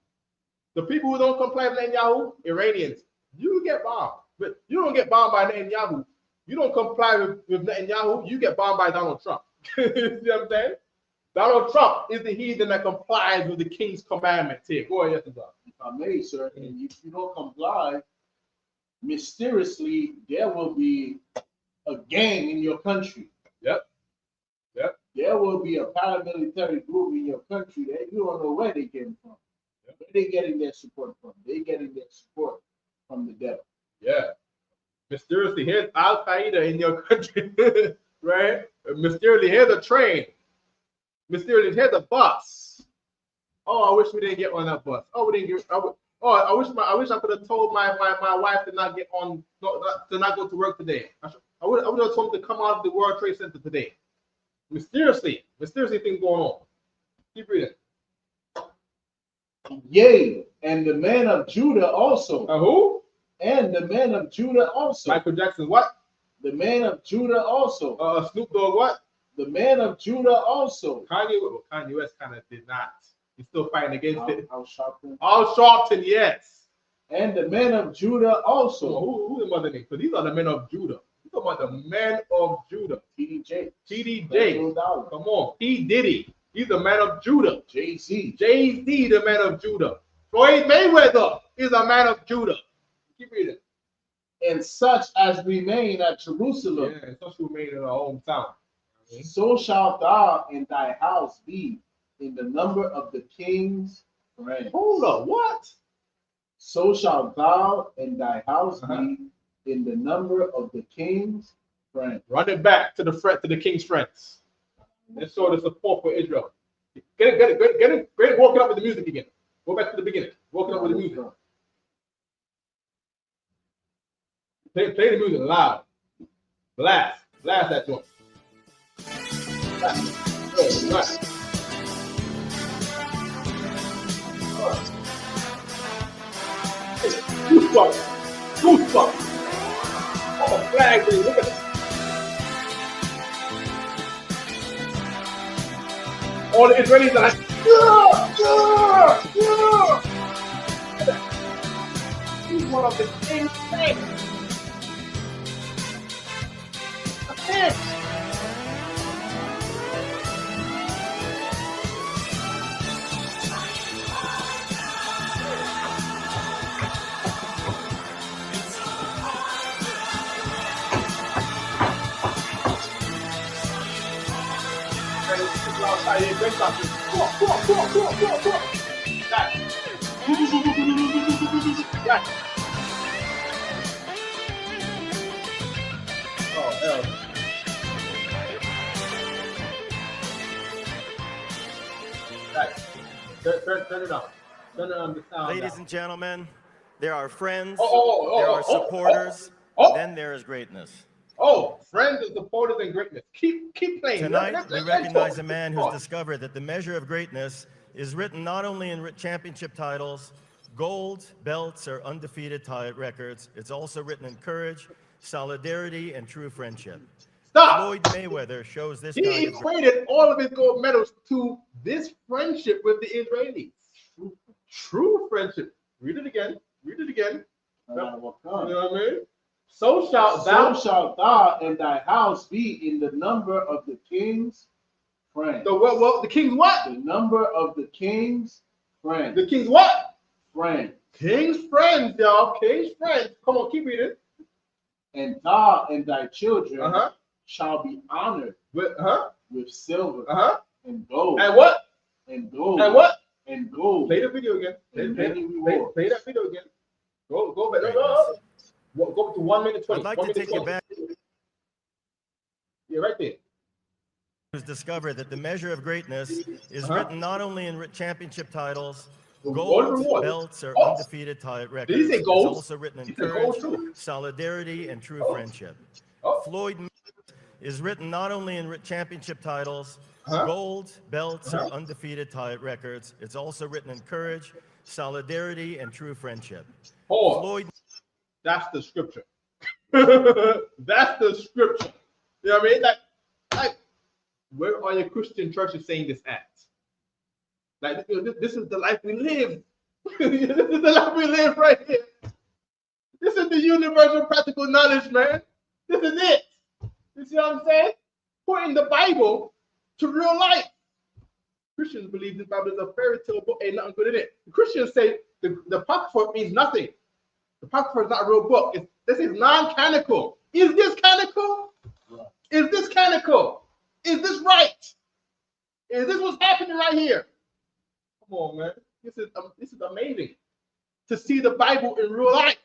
The people who don't comply with Netanyahu, Iranians, you get bombed. But you don't get bombed by Netanyahu. You don't comply with Netanyahu, you get bombed by Donald Trump. You see what I'm saying? Donald Trump is the heathen that complies with the king's commandments here. Go ahead, yes, if I may, sir, and if you don't comply, mysteriously, there will be a gang in your country. Yep. There will be a paramilitary group in your country that you don't know where they came from. Yep. Where they getting their support from? They getting their support from the devil. Yeah. Mysteriously, here's Al Qaeda in your country, right? Mysteriously, here's a train. Mysteriously, here's a bus. Oh, I wish we didn't get on that bus. Oh, we didn't get. I wish I could have told my wife to not get on, to not go to work today. I would have told him to come out of the World Trade Center today. Mysteriously things going on. Keep reading. Yea, and the men of Judah also. Who? And the men of Judah also. Michael Jackson, what? The men of Judah also. Snoop Dogg, what? The men of Judah also. Kanye West kind of did not. He's still fighting against it. Al Sharpton, yes. And the men of Judah also. Who the mother name? Because these are the men of Judah. You're talking about the men of Judah. TDJ. Come on. P. Diddy. He's the man of Judah. Jay-Z, the man of Judah. Floyd Mayweather is a man of Judah. Keep reading. And such as remain at Jerusalem. Yeah, and such remain in our hometown. So shalt thou in thy house be in the number of the king's friends. Hold up, what? So shalt thou in thy house be in the number of the king's friends. Run it back to the king's friends. Let's show the support for Israel. Get it. Walking up with the music again. Go back to the beginning. Walking up with the music. Play the music loud. Blast that joint. Right. Goosebumps. Oh, flag, baby. Look at this. All the Israelis are like, He's one of the king's friends. That's it. Outside here, break something. Come on. That. That. Oh, hell. That. Turn it on. Turn it on the sound. Ladies down. and gentlemen, there are friends, there are supporters, then there is greatness. Oh, friends and supporters and greatness. Keep playing. Tonight, we recognize a man who's discovered that the measure of greatness is written not only in championship titles, gold, belts, or undefeated records. It's also written in courage, solidarity, and true friendship. Stop. Floyd Mayweather shows this. He equated all of his gold medals to this friendship with the Israelis. True friendship. Read it again. You know what I mean? So shalt thou and thy house be in the number of the king's friends. The what? The king's what? The number of the king's friends. The king's what? Friends. King's friends, y'all. King's friends. Come on, keep reading. And thou and thy children shall be honored with silver and gold. And what? And gold. And what? And gold. Play the video again. Play that video again. Go back. Go to 1 minute 20. I'd like to take you back. Yeah, right there. Who's discovered that the measure of greatness is written not only in championship titles, gold, belts, or undefeated records. Did he say gold? It's also written in courage, solidarity, and true friendship. Floyd is written not only in championship titles, gold, belts, or undefeated records. It's also written in courage, solidarity, and true friendship. Floyd. That's the scripture. That's the scripture. You know what I mean? Like, where are your Christian churches saying this at? Like, this is the life we live. This is the life we live right here. This is the universal practical knowledge, man. This is it. You see what I'm saying? Putting the Bible to real life. Christians believe the Bible is a fairy tale book, ain't nothing good in it. The Christians say the Apocrypha means nothing. The Apocrypha is not a real book. This is non-canonical. Is this canonical? Right. Is this canonical? Is this right? Is this what's happening right here? Come on, man. This is amazing to see the Bible in real life.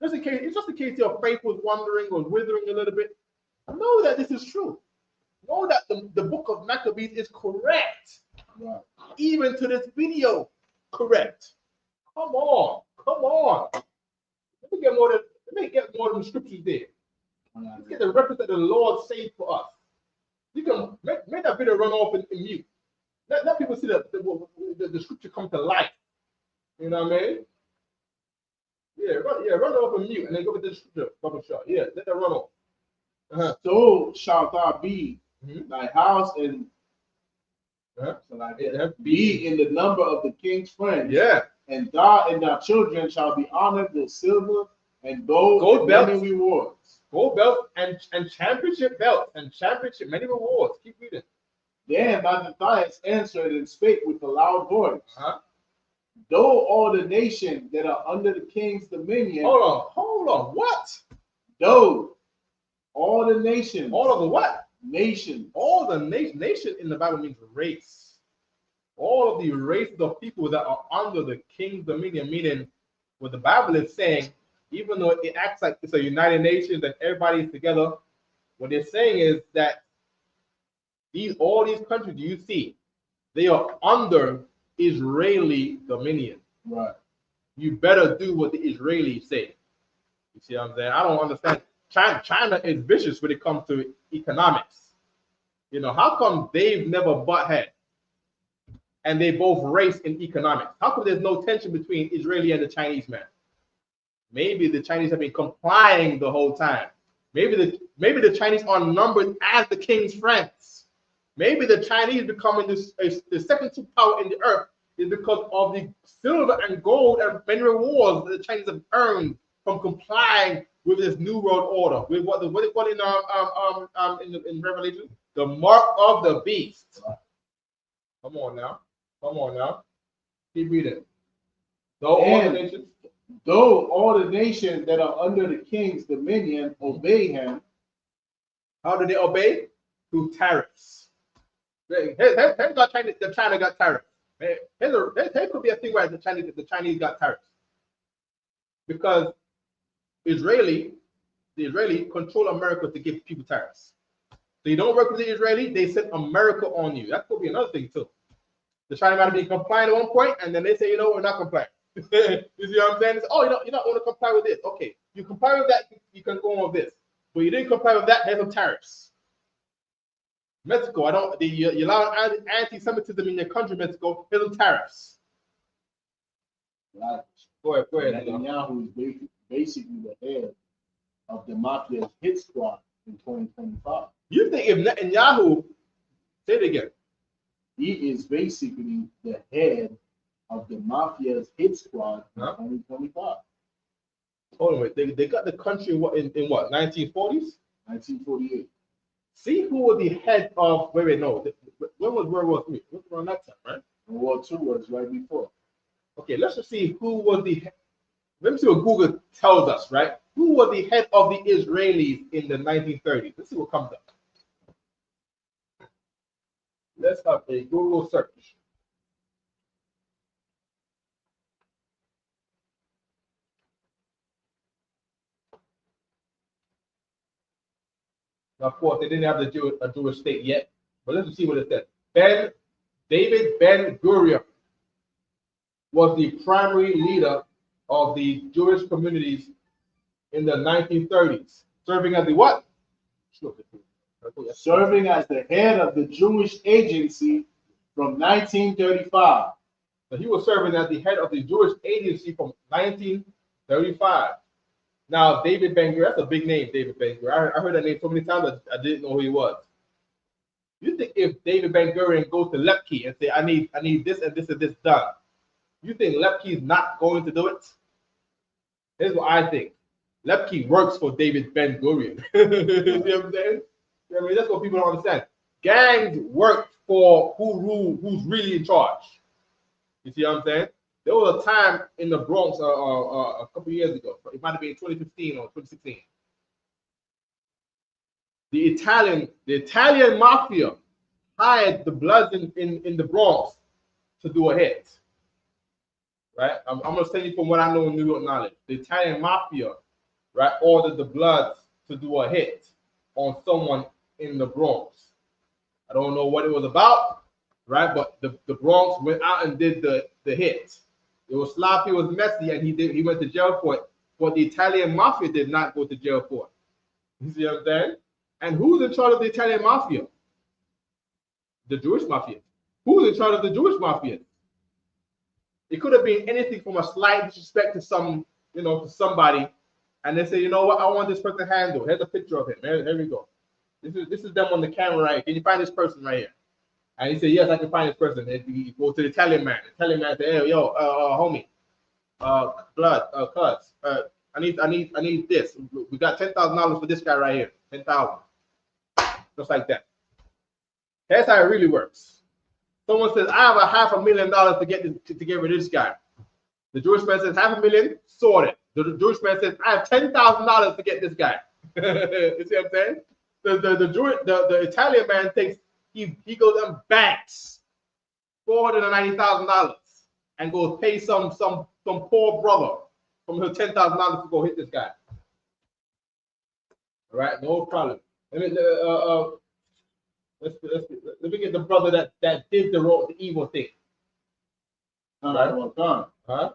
It's just in case your faith was wandering or withering a little bit. Know that this is true. Know that the book of Maccabees is correct. Right. Even to this video, correct. Come on. Let me get more than the scriptures there. Let's get the reference that the Lord saved for us. You can make that video run off in mute. Let people see the scripture come to life. You know what I mean? Run off in mute and then go with the scripture. Bubble shot. Yeah, let that run off. So shalt thou be thy house and be in the number of the king's friends. Yeah. And thou and thy children shall be honored with silver and gold and belts. Many rewards. Gold belt and championship belts and championship many rewards. Keep reading. Then Matthias answered and spake with a loud voice. Though all the nations that are under the king's dominion. Hold on. What? Though all the nations. All of the what? Nation. All the nation in the Bible means race. All of the races of people that are under the king's dominion, meaning what the Bible is saying, even though it acts like it's a United Nations and everybody's together, what they're saying is that all these countries you see, they are under Israeli dominion. Right. You better do what the Israelis say. You see what I'm saying? I don't understand. China is vicious when it comes to economics. You know, how come they've never butt head? And they both race in economics. How come there's no tension between Israeli and the Chinese man? Maybe the Chinese have been complying the whole time. Maybe the Chinese are numbered as the king's friends. Maybe the Chinese becoming the second superpower in the earth is because of the silver and gold and many rewards that the Chinese have earned from complying with this new world order. With what they call in Revelation, the mark of the beast. Come on now. Come on now. Keep reading. Though all the nations that are under the king's dominion obey him. How do they obey? Through tariffs. Here's China got tariffs. Here could be a thing where the Chinese got tariffs. Because the Israeli control America to give people tariffs. So you don't work with the Israeli, they send America on you. That could be another thing too. The China might be compliant at one point, and then they say, you know, we're not compliant. You see what I'm saying? It's, oh, you don't want to comply with this. Okay, you comply with that, you can go on with this. But you didn't comply with that, there's some tariffs. Mexico, you allow anti-Semitism in your country, Mexico, there's some tariffs. Right. Go ahead. Netanyahu is basically the head of the mafia's hit squad in 2025. You think if Netanyahu, say it again. He is basically the head of the mafia's hit squad in 2025. Hold on, wait. They got the country in what 1940s? 1948. See who was the head of? Wait, no. When was World War III? It was around that time, right? World War II was right before. Okay, let's just see who was the. Let me see what Google tells us, right? Who was the head of the Israelis in the 1930s? Let's see what comes up. Let's have a Google search. Now, of course, they didn't have a Jewish state yet, but let's see what it says. David Ben-Gurion was the primary leader of the Jewish communities in the 1930s, serving as the what? Serving as the head of the Jewish agency from 1935. So he was serving as the head of the Jewish agency from 1935. Now, David Ben-Gurion, that's a big name, David Ben-Gurion. I heard that name so many times I didn't know who he was. You think if David Ben-Gurion goes to Lepke and say, I need this and this and this done, you think Lepke is not going to do it? Here's what I think. Lepke works for David Ben-Gurion. You see what I'm saying? I mean, that's what people don't understand. Gangs work for who's really in charge. You see what I'm saying? There was a time in the Bronx a couple years ago. It might have been 2015 or 2016. The Italian mafia hired the Bloods in the Bronx to do a hit. Right? I'm gonna say it from what I know in New York knowledge. The Italian mafia, right, ordered the Bloods to do a hit on someone in the Bronx. I don't know what it was about, right? But the Bronx went out and did the hit. It was sloppy, it was messy, and he went to jail for it. But the Italian mafia did not go to jail for it. You see what I'm saying? And who's in charge of the Italian mafia? The Jewish mafia. Who's in charge of the Jewish mafia? It could have been anything from a slight disrespect to to somebody, and they say, you know what, I want this person handled. Here's a picture of him. Here we go. This is them on the camera right here. Can you find this person right here? And he said, yes, I can find this person. And he go to the Italian man. The Italian man said, hey, yo, homie, blood, cuz, I need this. We got $10,000 for this guy right here. 10,000. Just like that. That's how it really works. Someone says, I have $500,000 to get rid of this guy. The Jewish man says, $500,000, sorted. The Jewish man says, I have $10,000 to get this guy. You see what I'm saying? The Italian man thinks he goes and banks $490,000 and goes pay some poor brother from her $10,000 to go hit this guy. All right, no problem. Let me get the brother that did the evil thing. Right? Well done. Huh?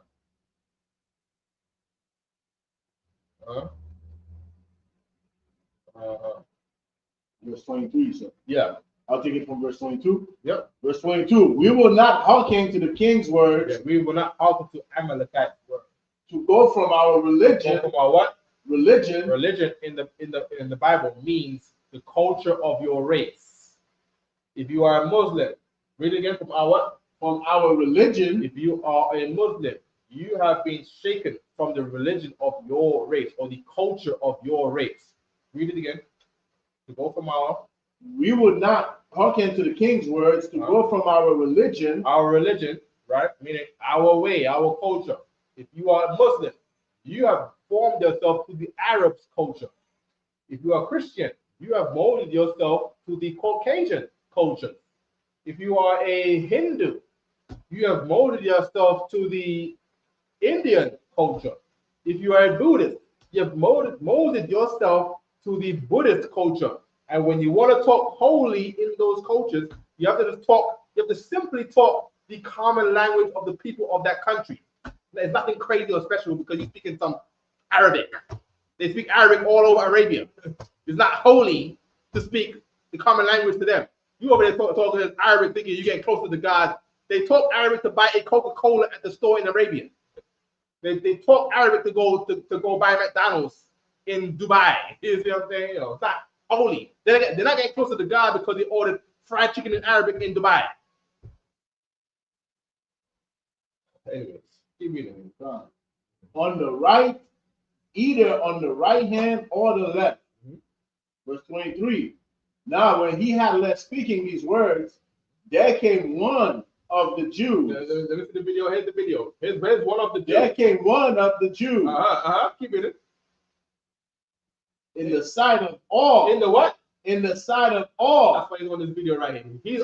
Verse 23, sir. Yeah. I'll take it from verse 22. Yep. Verse 22. We will not hearken to the king's words. Yeah, we will not hearken to Amalekite's words. To go from our religion. Go from our what? Religion. Religion in the Bible means the culture of your race. If you are a Muslim, read it again from our religion. If you are a Muslim, you have been shaken from the religion of your race or the culture of your race. Read it again. To go from our. We would not hearken to the king's words to go from our religion. Our religion, right? Meaning our way, our culture. If you are a Muslim, you have formed yourself to the Arab's culture. If you are Christian, you have molded yourself to the Caucasian culture. If you are a Hindu, you have molded yourself to the Indian culture. If you are a Buddhist, you have molded yourself to the Buddhist culture. And when you want to talk holy in those cultures, you have to simply talk the common language of the people of that country. There's nothing crazy or special because you're speaking some Arabic. They speak Arabic all over Arabia. It's not holy to speak the common language to them. You over there talking Arabic thinking you're getting closer to God. They talk Arabic to buy a Coca-Cola at the store in Arabia. They talk Arabic to go buy McDonald's in Dubai. You see what I'm saying? It's not holy. They're not getting closer to God because they ordered fried chicken in Arabic in Dubai. Anyways, keep reading. On the right, either on the right hand or the left. Verse 23. Now, when he had left speaking these words, there came one of the Jews. Listen to the video. Here's the video. Here's one of the Jews. There came one of the Jews. Keep it. In the sight of all. In the what? In the sight of all. That's why he's on this video right here. He's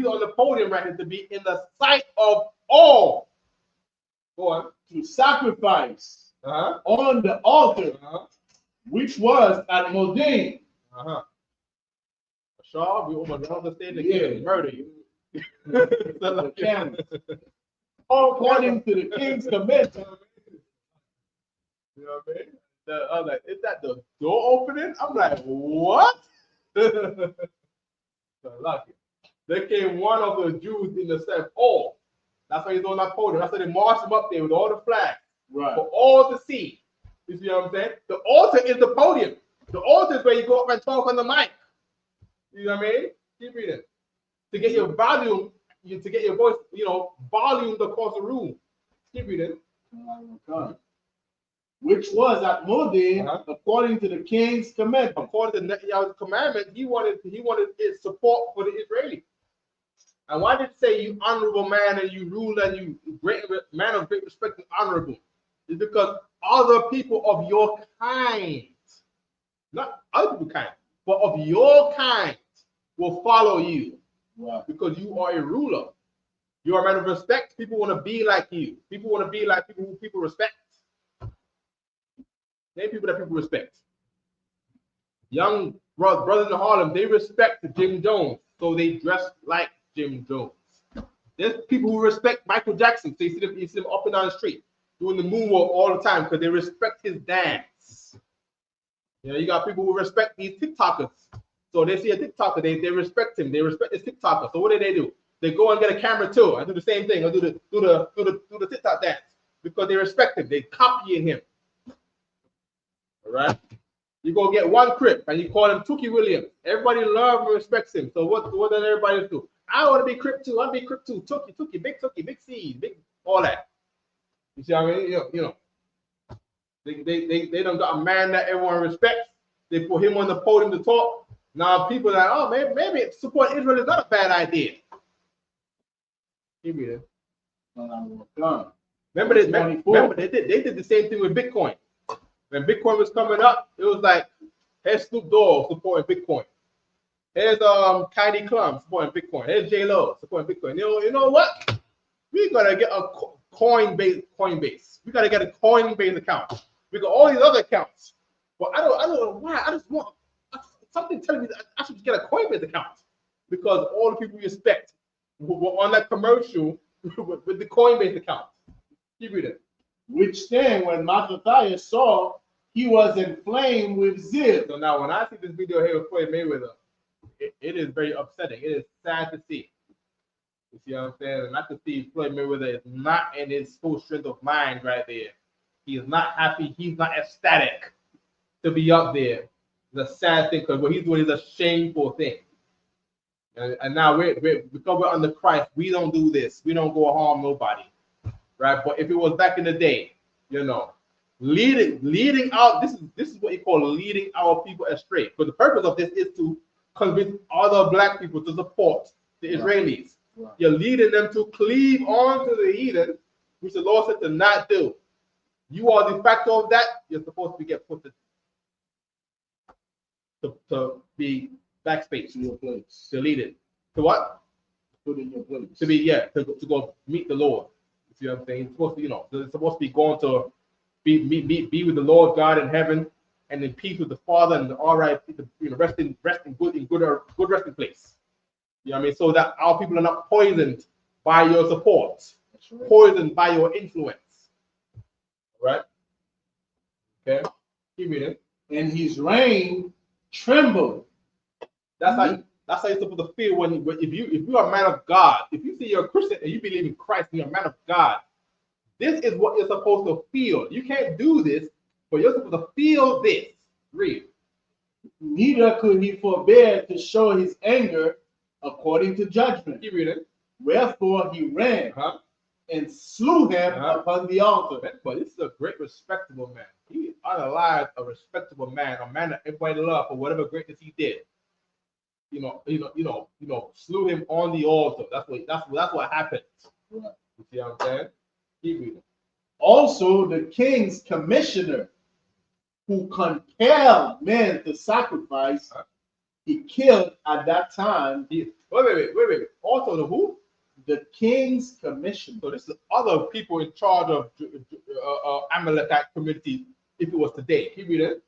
on the podium right here to be in the sight of all. Go on. To sacrifice on the altar, which was at Modin. Shaw, we almost understand the murder you. According to the king's command. You know what I mean? I'm like, is that the door opening? I'm like, what? So lucky. There came one of the Jews in the set. Oh, that's why he's on that podium. That's why they marched him up there with all the flags for all to see. You see what I'm saying? The altar is the podium. The altar is where you go up and talk on the mic. You know what I mean? Keep reading. To get your volume, to get your voice, volumed across the room. Keep reading. Which was at Modin, according to the king's commandment. According to Netanyahu's commandment, he wanted its support for the Israelis. And why did it say you honorable man and you ruler and you great man of great respect and honorable? It's because other people of your kind, not other people's kind, but of your kind will follow you. Because you are a ruler. You are a man of respect. People want to be like you. People want to be like people who people respect. Name people that people respect. Young brothers in Harlem, they respect Jim Jones, so they dress like Jim Jones. There's people who respect Michael Jackson, so you see them up and down the street doing the moonwalk all the time because they respect his dance. You got people who respect these TikTokers. So they see a TikToker, they respect him, they respect this TikToker. So what do? They go and get a camera too and do the same thing, or do the TikTok dance because they respect him, they copying him. All right. You go get one Crip and you call him Tookie Williams. Everybody loves and respects him. So what does everybody do? I want to be Crip too. I want to be Crip too. Tookie, big C, big all that. You see what I mean? They don't got a man that everyone respects. They put him on the podium to talk. Now people are like, oh, maybe support Israel is not a bad idea. Keep reading. Remember they did the same thing with Bitcoin. When Bitcoin was coming up, it was like, here's Snoop Dogg supporting Bitcoin. Here's Kylie Klum supporting Bitcoin. Here's J-Lo supporting Bitcoin. You know what? We gotta get a Coinbase. We gotta get a Coinbase account. We got all these other accounts. But I don't know why. I just want something telling me that I should get a Coinbase account because all the people we respect were on that commercial with the Coinbase account. Keep reading. Which then, when Mattathias saw, he was inflamed with zeal. So now, when I see this video here with Floyd Mayweather, it is very upsetting. It is sad to see. You see what I'm saying? And not to see Floyd Mayweather is not in his full strength of mind right there. He is not happy. He's not ecstatic to be up there. It's a sad thing because what he's doing is a shameful thing. And now because we're under Christ, we don't do this. We don't go harm nobody, right? But if it was back in the day, you know, leading out, this is what you call leading our people astray. But the purpose of this is to convince other black people to support the Israelis. Right. You're leading them to cleave on to the heathen, which the Lord said to not do. You are the factor of that. You're supposed to get put to be backspace to your place. To lead it. To what? Put in your place. To be, yeah, to go meet the Lord. You see what I'm saying? It's supposed to, you know, it's supposed to be going to be with the Lord God in heaven and in peace with the Father and all right, you know, resting good resting place. You know what I mean? So that our people are not poisoned by your support, right. Poisoned by your influence. Right? Okay. Keep reading. And his reign trembled. That's how you're supposed to feel if you are a man of God. If you see you're a Christian and you believe in Christ and you're a man of God, this is what you're supposed to feel. You can't do this, but you're supposed to feel this. Read. Neither could he forbear to show his anger according to judgment. Keep reading. Wherefore he ran and slew him upon the altar. But this is a great, respectable man. He unalived a respectable man, a man that everybody loved for whatever greatness he did. You know, slew him on the altar. That's what happened. Right. You see what I'm saying? Keep reading. Also, the king's commissioner, who compelled men to sacrifice, he killed at that time. Wait. Also, the who? The king's commissioner. So this is other people in charge of Amalekite community. If it was today, keep reading.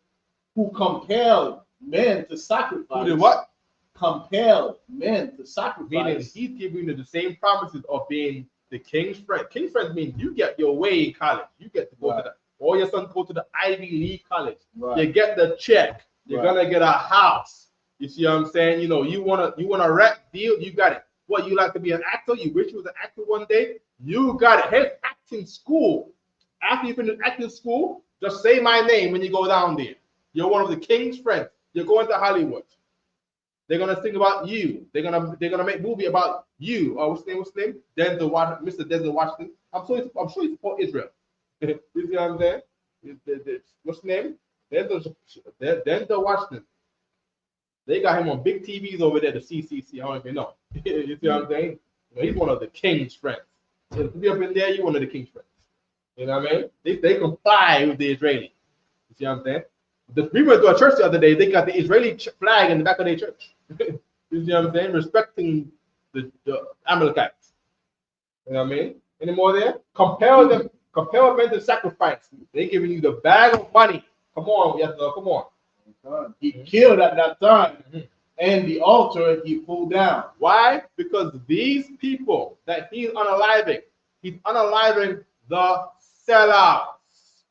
Who compelled men to sacrifice? Who did what? Compelled men to sacrifice. Meaning he's giving you the same promises of being the king's friend. King's friend means you get your way in college. You get to go to all your sons go to the Ivy League college. Right. You get the check. You're gonna get a house. You see what I'm saying? You know, you wanna rap deal. You got it. What, you like to be an actor? You wish you was an actor one day? You got it. Here's acting school. After you finish acting school, just say my name when you go down there. You're one of the king's friends. You're going to Hollywood. They're gonna think about you. They're gonna make movie about you. What's his name? Mr. Denzel Washington. I'm sure you support Israel. You see what I'm saying? What's his name? Denzel Washington. They got him on big TVs over there, the CCC. I don't even know. You see what I'm saying? You know, he's one of the king's friends. So if you up in there, you're one of the king's friends. You know what I mean? They comply with the Israeli. You see what I'm saying? We went to a church the other day. They got the Israeli flag in the back of their church. You see what I'm saying? Respecting the Amalekites. You know what I mean? Any more there? Compel men to sacrifice. They giving you the bag of money. Come on, yes, come on. He killed at that time, and the altar he pulled down. Why? Because these people that he's unaliving the sellouts.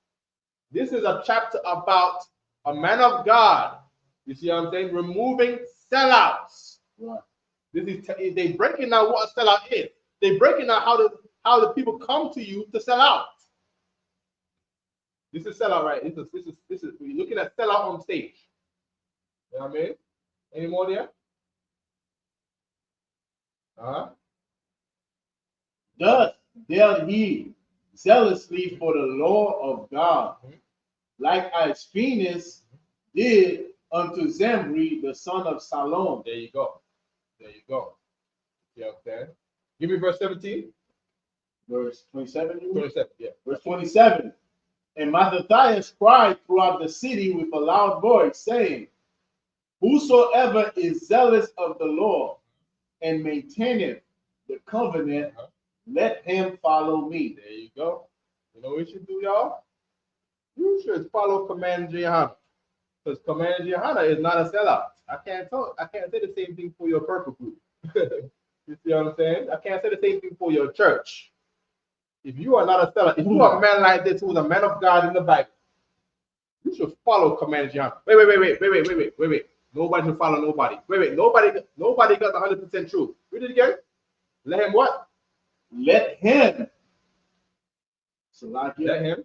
This is a chapter about a man of God. You see what I'm saying? Removing sellouts. Right. They breaking down what a sellout is. They breaking down how the people come to you to sell out. This is sellout, right? This is we're looking at sellout on stage. You know what I mean? Any more there? Thus dealt he zealously for the law of God, like as Phoenix did unto Zimri, the son of Salom. There you go. There you go. You know what I'm saying? Give me verse 17. Verse 27. 27, yeah. Verse 27. And Mattathias cried throughout the city with a loud voice, saying, whosoever is zealous of the law and maintaineth the covenant, let him follow me. There you go. You know what we should do, y'all? You should follow Commander Johanna. Because Commander Johanna is not a sellout. I can't say the same thing for your purple group. You see what I'm saying? I can't say the same thing for your church. If you are not a sellout, if you are a man like this who is a man of God in the Bible, you should follow Commander Johanna. Wait. Nobody should follow nobody. Wait. Nobody got the 100% truth. Read it again. Let him what? Let him. So like let him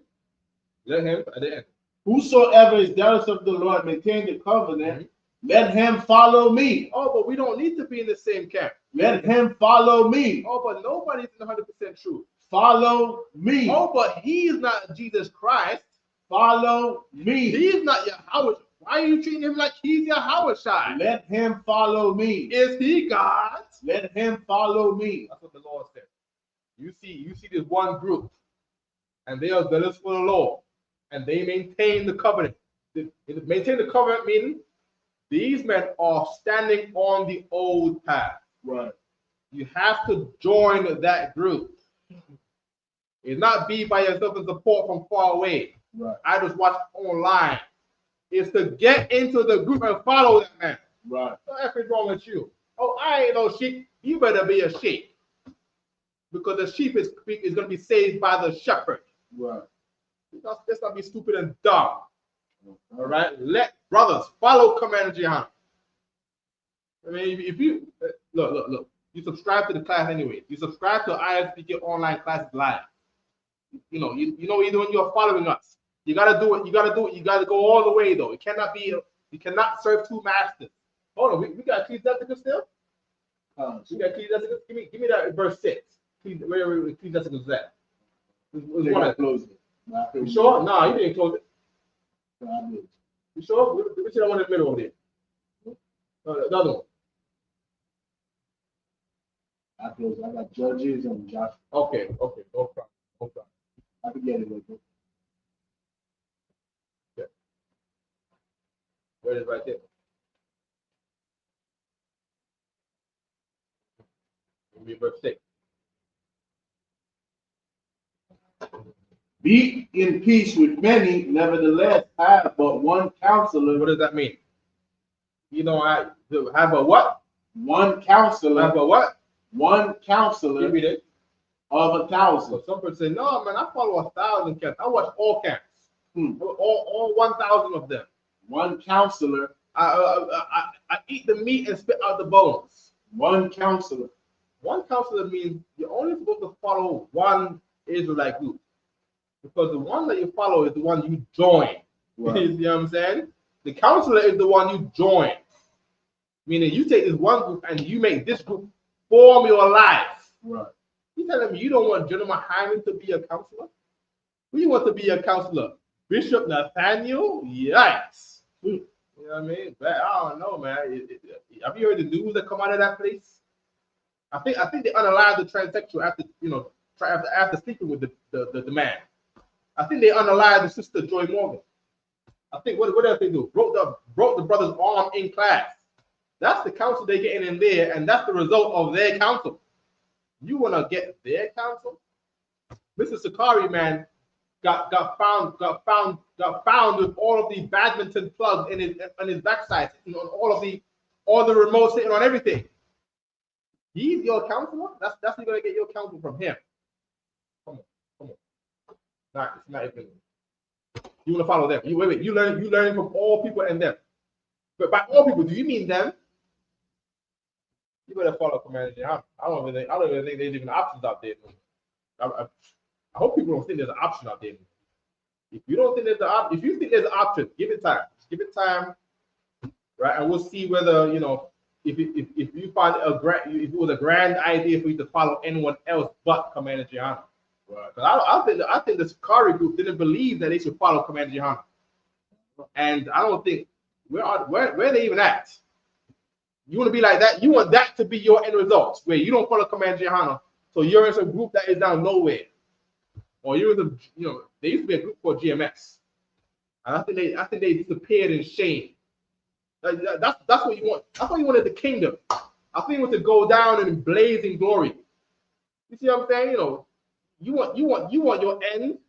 at the end. Whosoever is jealous of the Lord, maintain the covenant, Let him follow me. Oh, but we don't need to be in the same camp. Let him follow me. Oh, but nobody's 100% true. Follow me. Oh, but he's not Jesus Christ. Follow me. He's not Yahweh. Why are you treating him like he's Yahweh Shai? Let him follow me. Is he God? Let him follow me. That's what the Lord said. You see this one group, and they are zealous for the Lord, and they maintain the covenant. Maintain the covenant meaning these men are standing on the old path. Right. You have to join that group. It's not be by yourself and support from far away. Right. I just watch online. It's to get into the group and follow that man. Right. What's wrong with you? Oh, I ain't no sheep. You better be a sheep. Because the sheep is going to be saved by the shepherd. Right. Let's not be stupid and dumb. All right? Let brothers follow Commander Jihan. I mean, if you look, you subscribe to the class anyway. You subscribe to ISUPK online classes live. You know what you're doing. You're following us. You gotta do it. You gotta go all the way though. It cannot be. You cannot serve two masters. Hold on. We got Ecclesiasticus still. We got Ecclesiasticus. Give me that verse 6. Where Ecclesiasticus is at? Close it. You sure? No, you didn't close it. You sure? We see that one in the middle over there. The other one. I close it. I got Judges and Joshua. Okay. No problem. I can get it with you. Yeah. Where is it right there? Verse 6. Be in peace with many, nevertheless, have but one counselor. What does that mean? You know, I have a what? One counselor. Have a what? One counselor. Give me that. Of 1,000. So some people say, no, man, I follow 1,000 camps. I watch all camps. All 1,000 of them. One counselor. I eat the meat and spit out the bones. One counselor. One counselor means you're only supposed to follow one Israelite group. Because the one that you follow is the one you join. Right. You know what I'm saying? The counselor is the one you join. Meaning you take this one group and you make this group form your life. Right. You telling me you don't want Gentleman Hyman to be a counselor? Who you want to be a counselor? Bishop Nathaniel? Yikes. You know what I mean? But I don't know, man. Have you heard the news that come out of that place? I think they unalive the transsexual after sleeping with the man. I think they unalive the sister Joy Morgan. I think what else they do? Broke the brother's arm in class. That's the counsel they're getting in there, and that's the result of their counsel. You want to get their counsel? Mr. Sakari, man, got found with all of the badminton plugs in his backside, on all the remotes sitting on everything. He's your counselor? That's you're gonna get your counsel from him. Come on. It's not even. You want to follow them? You learn from all people and them. But by all people, do you mean them? You better follow Commander Jihan. I don't even think there's even options out there. I hope people don't think there's an option out there. If you don't think there's if you think there's an option, give it time. Give it time, right? And we'll see whether if you find if it was a grand idea for you to follow anyone else but Commander Jihan. Right. I think the Sakari group didn't believe that they should follow Commander Jihan. And I don't think where are they even at? You want to be like that? You want that to be your end result, where you don't follow Commander Jihan, so you're in some group that is down nowhere, or you're in there used to be a group called GMS, and I think they disappeared in shame. That's what you want. That's what you wanted the kingdom. I think you want to go down in blazing glory. You see what I'm saying? You want your end,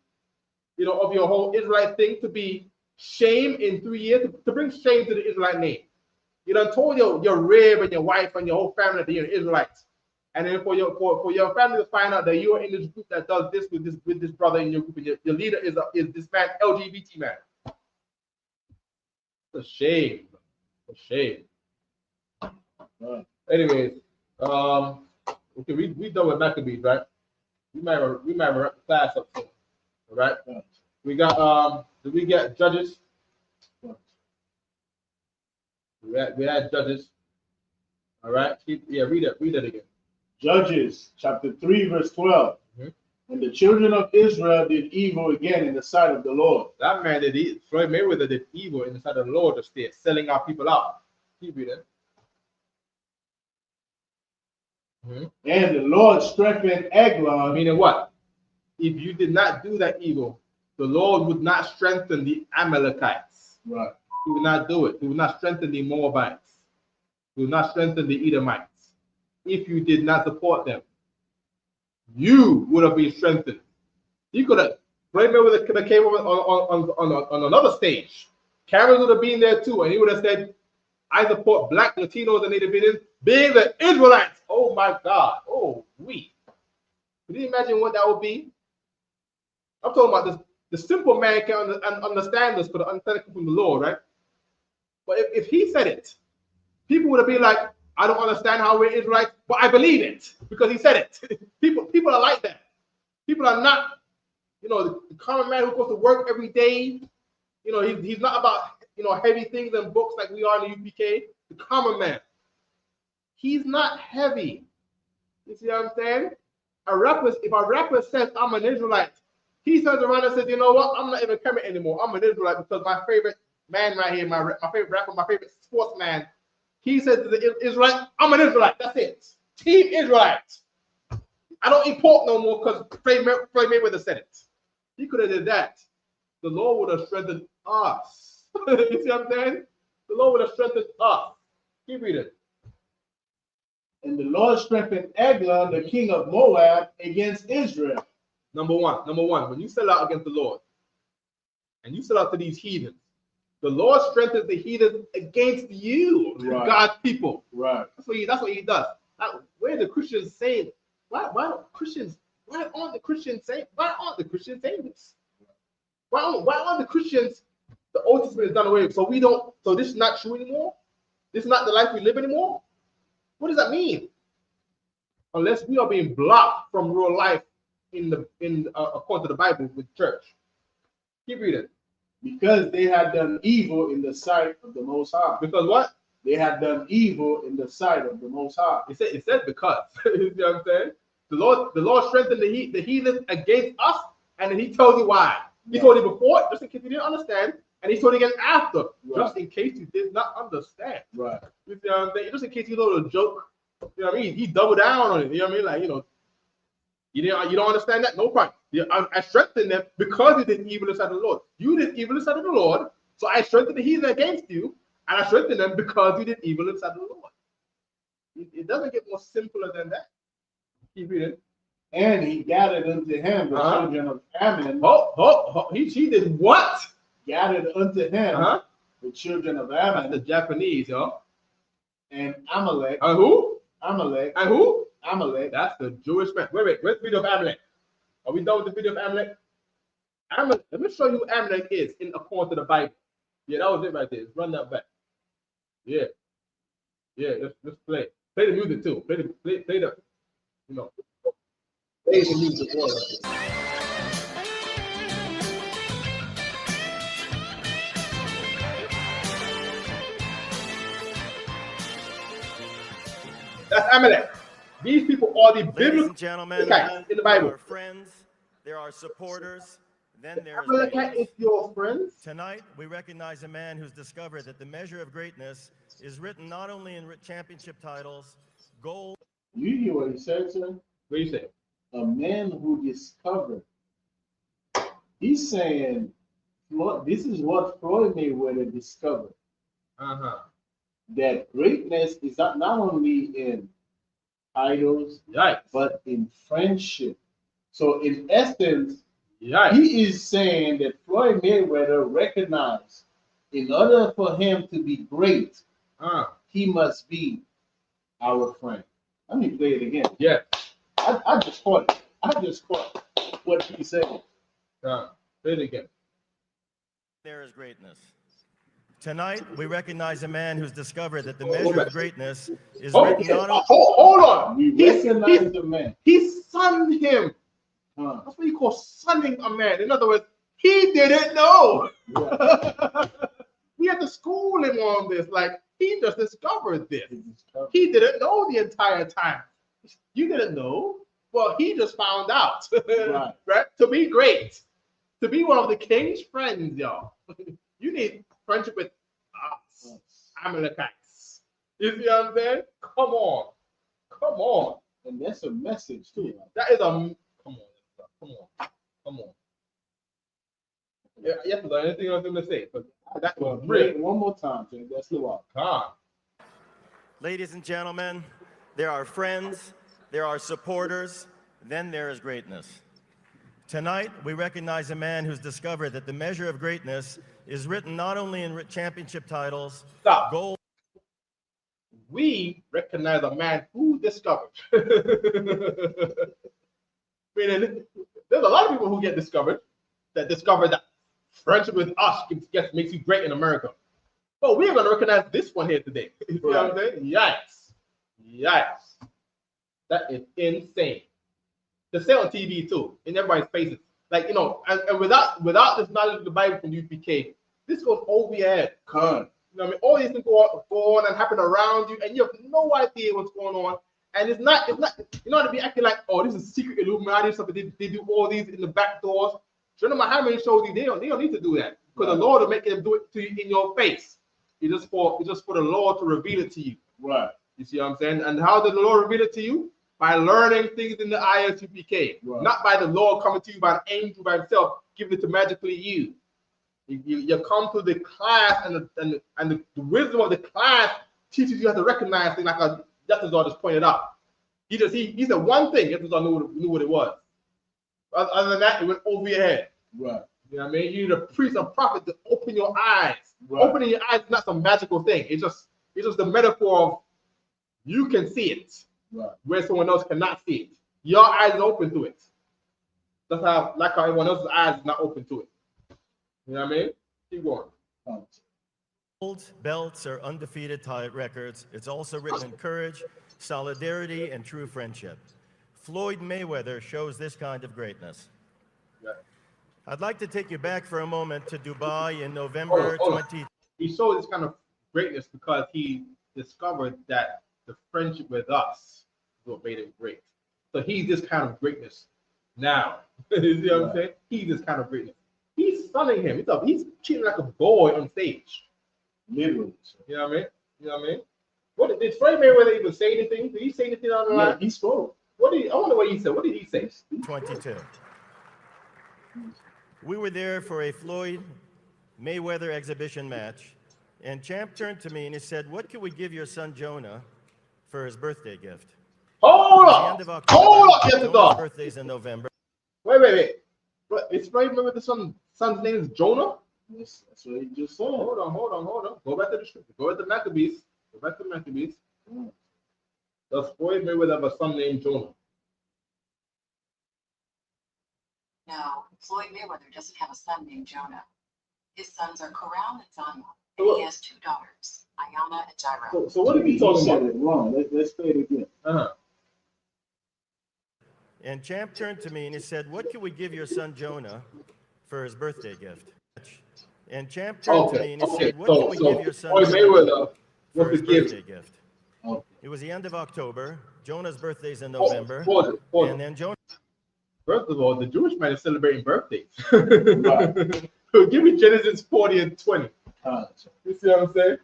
of your whole Israelite thing to be shame in 3 years, to bring shame to the Israelite name. You done told your rib and your wife and your whole family that you're Israelites, and then for your family to find out that you are in this group that does this with this brother in your group, and your leader is this man, LGBT man. It's a shame. A shame. Anyways, okay, we done with Maccabees, right? We might wrap the class up soon. All right. We got did we get Judges? We had Judges. All right. Read it again. Judges chapter 3 verse 12. And the children of Israel did evil again in the sight of the Lord. That man Floyd Mayweather did evil in the sight of the Lord to stay selling our people out. Keep reading. And the Lord strengthened Eglon. Meaning what? If you did not do that evil, the Lord would not strengthen the Amalekites. Right. He would not do it. He would not strengthen the Moabites. He would not strengthen the Edomites. If you did not support them, you would have been strengthened. You could have, Floyd Mayweather could have came on another stage. Cameras would have been there too, and he would have said, I support black, Latinos, and Native Indians being the Israelites. Oh my God. Oh, we. Can you imagine what that would be? I'm talking about this. The simple man can understand this, but understand it from the Lord, right? But if he said it, people would have been like, I don't understand how we're Israelites, but I believe it because he said it. people are like that. People are not, the common man who goes to work every day. He's not about, heavy things and books like we are in the UPK. The common man. He's not heavy. You see what I'm saying? If a rapper says I'm an Israelite, he turns around and says, you know what? I'm not even coming anymore. I'm an Israelite because my favorite man right here, my favorite rapper, my favorite sportsman, he says to the Israelite, I'm an Israelite. That's it. Team Israelite. I don't import no more because Floyd Mayweather said it. He could have did that. The Lord would have strengthened us. You see what I'm saying? The Lord would have strengthened us. Keep reading. And the Lord strengthened Eglon, the king of Moab, against Israel. Number one, when you sell out against the Lord, and you sell out to these heathens, the Lord strengthens the heathens against you, right. God's people. Right. That's what he does. Where are the Christians saying? Why aren't the Christians saying this? Why aren't the Christians? The Old Testament is done away with, so this is not true anymore. This is not the life we live anymore. What does that mean? Unless we are being blocked from real life according to the Bible with church. Keep reading. Because they had done evil in the sight of the Most High. Because what? They had done evil in the sight of the Most High. It said because. You know what I'm saying? The Lord strengthened the heathen against us, and then he tells you why. He told you before, just in case you didn't understand, and he told you again after, just in case you did not understand. Right. You know what I'm saying? Just in case you know the joke. You know what I mean? He doubled down on it. You know what I mean? Like, you don't understand that? No problem. I strengthened them because you did evil inside of the Lord. You did evil inside of the Lord, so I strengthened the heathen against you, and I strengthened them because you did evil inside of the Lord. It doesn't get more simpler than that. Keep reading. And he gathered unto him the children of Ammon. He did what? Gathered unto him the children of Ammon. That's the Japanese, yo. And Amalek. Who? Amalek. And who? Amalek. That's the Jewish man. Wait. Where's the video of Amalek? Are we done with the video of Amalek? Let me show you who Amalek is according to the Bible. Yeah, that was it right there. Let's run that back. Yeah. Let's play. Play the music too. Play the Play the music. That's Amalek. These people are the biblical gentlemen in the Bible. There are friends, there are supporters, then there is your friends. Tonight, we recognize a man who's discovered that the measure of greatness is written not only in championship titles, gold. You hear what he said, sir? What do you say? A man who discovered. He's saying, this is what Floyd Mayweather discovered. That greatness is not only in titles, but in friendship. So in essence, he is saying that Floyd Mayweather recognized in order for him to be great, he must be our friend. Let me play it again. Yeah. I just caught it. I just caught what he said. Play it again. There is greatness. Tonight, we recognize a man who's discovered that the measure of greatness is written not only... Hold on. We recognize the man. He sunned him. That's what you call sunning a man. In other words, he didn't know. Yeah. We had to school him on this. Like, He just discovered this. He didn't know the entire time. You didn't know. Well, he just found out. Right. Right? To be great, to be one of the king's friends, y'all, you need friendship with us, Amalekites. You see what I'm saying? Come on. Come on. And that's a message too. That is a come on. Come on. Yeah, yes, there's anything else to say? That was great. One more time, Jay. That's the one. Ladies and gentlemen, there are friends, there are supporters, then there is greatness. Tonight, we recognize a man who's discovered that the measure of greatness is written not only in championship titles, gold. We recognize a man who discovered. Meaning, there's a lot of people who get discovered that discover that friendship with us makes you great in America. But we're going to recognize this one here today. You know what I'm saying? Yikes. Yikes. That is insane. To say on TV too, in everybody's faces. Like, you know, and without this knowledge of the Bible from UPK, this goes over your head. You know what I mean? All these things go on and happen around you, and you have no idea what's going on. And it's not, you know, to be acting like, oh, this is secret Illuminati stuff. They do all these in the back doors. So no matter how many shows they don't need to do that, because the Lord will make them do it to you in your face. It's just for the Lord to reveal it to you. Right. You see what I'm saying? And how did the Lord reveal it to you? By learning things in the ISUPK. Right. Not by the Lord coming to you by an angel by himself, giving it to magically you. You come to the class, and the wisdom of the class teaches you how to recognize things, like Justice just pointed out. He said one thing, Justice knew what it was. Other than that, it went over your head. Right. You know what I mean? You need a priest and prophet to open your eyes. Right. Opening your eyes is not some magical thing. It's just the metaphor of you can see it, right, where someone else cannot see it. Your eyes are open to it. That's how everyone else's eyes is not open to it. You know what I mean? Keep going. Gold belts are undefeated records. It's also written in courage, solidarity, and true friendship. Floyd Mayweather shows this kind of greatness. Yeah. I'd like to take you back for a moment to Dubai in November 20. He showed this kind of greatness because he discovered that the friendship with us is what made it great. So he's this kind of greatness now. You see what I'm saying? He's this kind of greatness. He's stunning him. He's cheating like a boy on stage. Literally. You know what I mean? You know what I mean? What did Floyd Mayweather even say anything? Did he say anything on the line? Yeah, he spoke. I wonder what he said. What did he say? 22. We were there for a Floyd Mayweather exhibition match, and Champ turned to me and he said, "What can we give your son Jonah for his birthday gift?" Hold up! Hold up! Jonah's birthday's in November. Wait. It's Floyd Mayweather's son's name is Jonah? Yes, that's what he just said. Hold on. Go back to the scripture. Go back to Maccabees. Does Floyd Mayweather have a son named Jonah? No, Floyd Mayweather doesn't have a son named Jonah. His sons are Corral and Zanya, and he has two daughters, Ayana and Jairo. So what are you talking about? It wrong. Let's say it again. And Champ turned to me and he said, "What can we give your son Jonah for his birthday gift?" And Champ turned to me and he said, "What can we give your son Jonah for his birthday gift?" It was the end of October. Jonah's birthday's in November. And then Jonah. First of all, the Jewish man is celebrating birthdays. Give me Genesis 40 and 20. You see what I'm saying?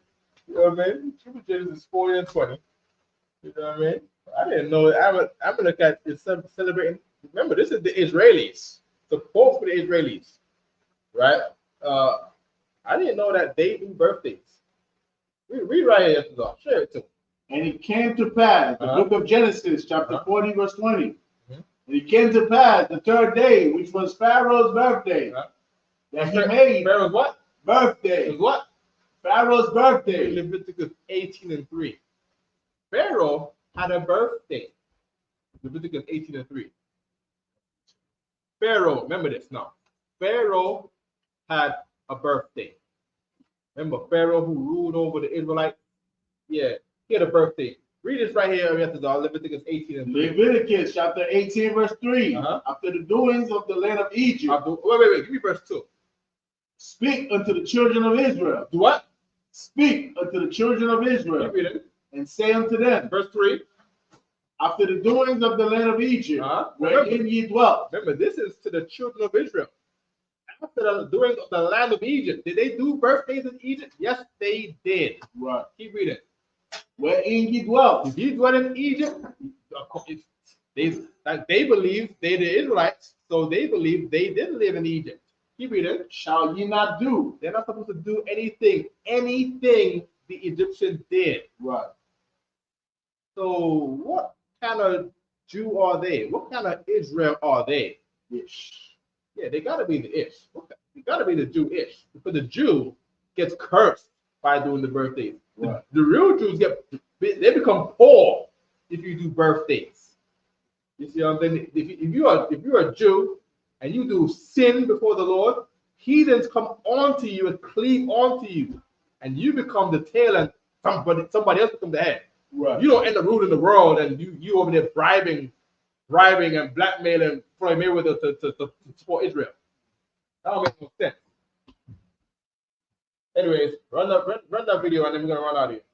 You know what I mean? Give me Genesis 40 and 20. You know what I mean? I didn't know Amalekite is celebrating. Remember, this is the Israelis. Support for the Israelis. Right? I didn't know that they do birthdays. Read right here, share it too. And it came to pass, the book of Genesis, chapter 40, verse 20. And it came to pass the third day, which was Pharaoh's birthday, that he made. Pharaoh's what? Birthday. What? Pharaoh's birthday. Leviticus 18 and 3. Pharaoh had a birthday. Leviticus 18 and 3. Pharaoh, remember this now. Pharaoh had a birthday. Remember Pharaoh who ruled over the Israelites? Yeah, he had a birthday. Read this right here, Leviticus 18 and 3. Leviticus chapter 18, verse 3. After the doings of the land of Egypt. Wait. Give me verse 2. Speak unto the children of Israel. Do what? speak unto the children of Israel, and say unto them, verse 3, after the doings of the land of Egypt, wherein ye dwelt. Remember, this is to the children of Israel. After the doings of the land of Egypt, did they do birthdays in Egypt? Yes, they did. Right. Keep reading. Wherein ye dwelt. If you dwell in Egypt, they believe they the Israelites, so they believe they did live in Egypt. Keep reading. Shall ye not do? They're not supposed to do anything the Egyptians did. Right. So what kind of Jew are they? What kind of Israel are they? Ish. Yeah, they gotta be the Ish. Okay. They gotta be the Jew-ish. Because the Jew gets cursed by doing the birthdays. Right. The real Jews they become poor if you do birthdays. You see what I'm saying? If you're a Jew and you do sin before the Lord, heathens come onto you and cleave onto you, and you become the tail and somebody else becomes the head. Right. You don't end up ruling the world and you over there bribing and blackmailing Floyd Mayweather to support Israel. That don't make no sense. Anyways, run that video and then we're gonna run out of here.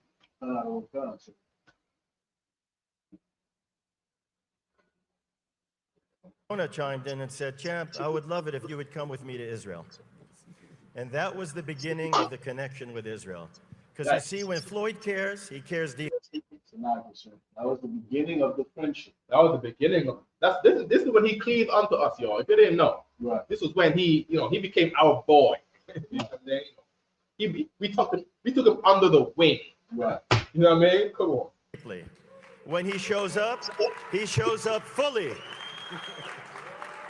Jonah chimed in and said, "Champ, I would love it if you would come with me to Israel." And that was the beginning of the connection with Israel. Because you see, when Floyd cares, he cares deeply. That was the beginning of the friendship. That was the beginning of this is when he cleaved unto us, y'all. If you didn't know, right. This was when he became our boy. We took him under the wing. Right. You know what I mean? Come on. When he shows up fully.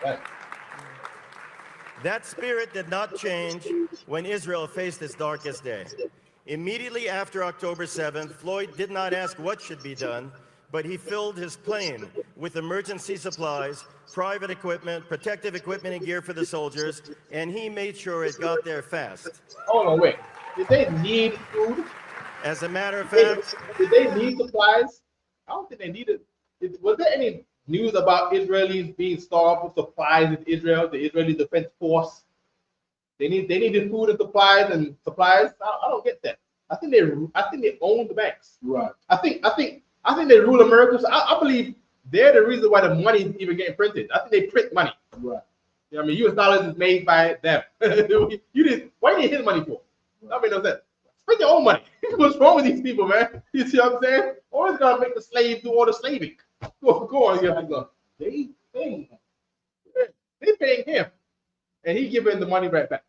Right. That spirit did not change when Israel faced its darkest day. Immediately after October 7th, Floyd did not ask what should be done, but he filled his plane with emergency supplies, private equipment, protective equipment and gear for the soldiers, and he made sure it got there fast. Hold on, wait. Did they need food? As a matter of fact, did they need supplies? I don't think they needed. Was there any news about Israelis being starved with supplies in Israel, the Israeli Defense Force? They needed food and supplies. I don't get that. I think they own the banks. Right. I think they rule America. So I believe they're the reason why the money is even getting printed. I think they print money. Right. You know what I mean, US dollars is made by them. Why you need his money for? That made no sense. Print your own money. What's wrong with these people, man? You see what I'm saying? Always gotta make the slave do all the slaving. Go on, go. They paying him. They paying him, and he giving the money right back.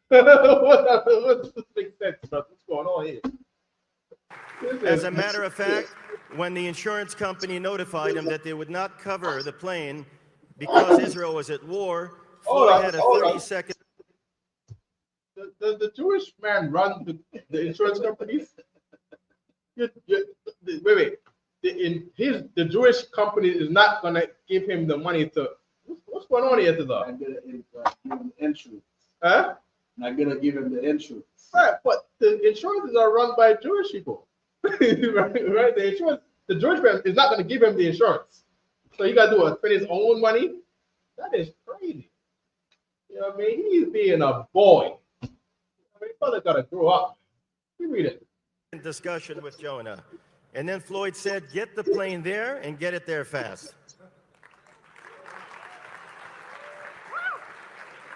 What makes sense, bro? What's going on here? As a matter of fact, when the insurance company notified him that they would not cover the plane because Israel was at war, Floyd had a 30-second. The Jewish man run the insurance companies? Wait. The Jewish company is not gonna give him the money to. What's going on here, though? I'm gonna give him insurance. Huh? I'm gonna give him the insurance. Right, but the insurances are run by Jewish people. right? The Jewish man is not gonna give him the insurance. So you gotta spend his own money. That is crazy. You know what I mean? He's being a boy. I mean, brother gotta grow up. You read it. Discussion with Jonah. And then Floyd said, "Get the plane there and get it there fast."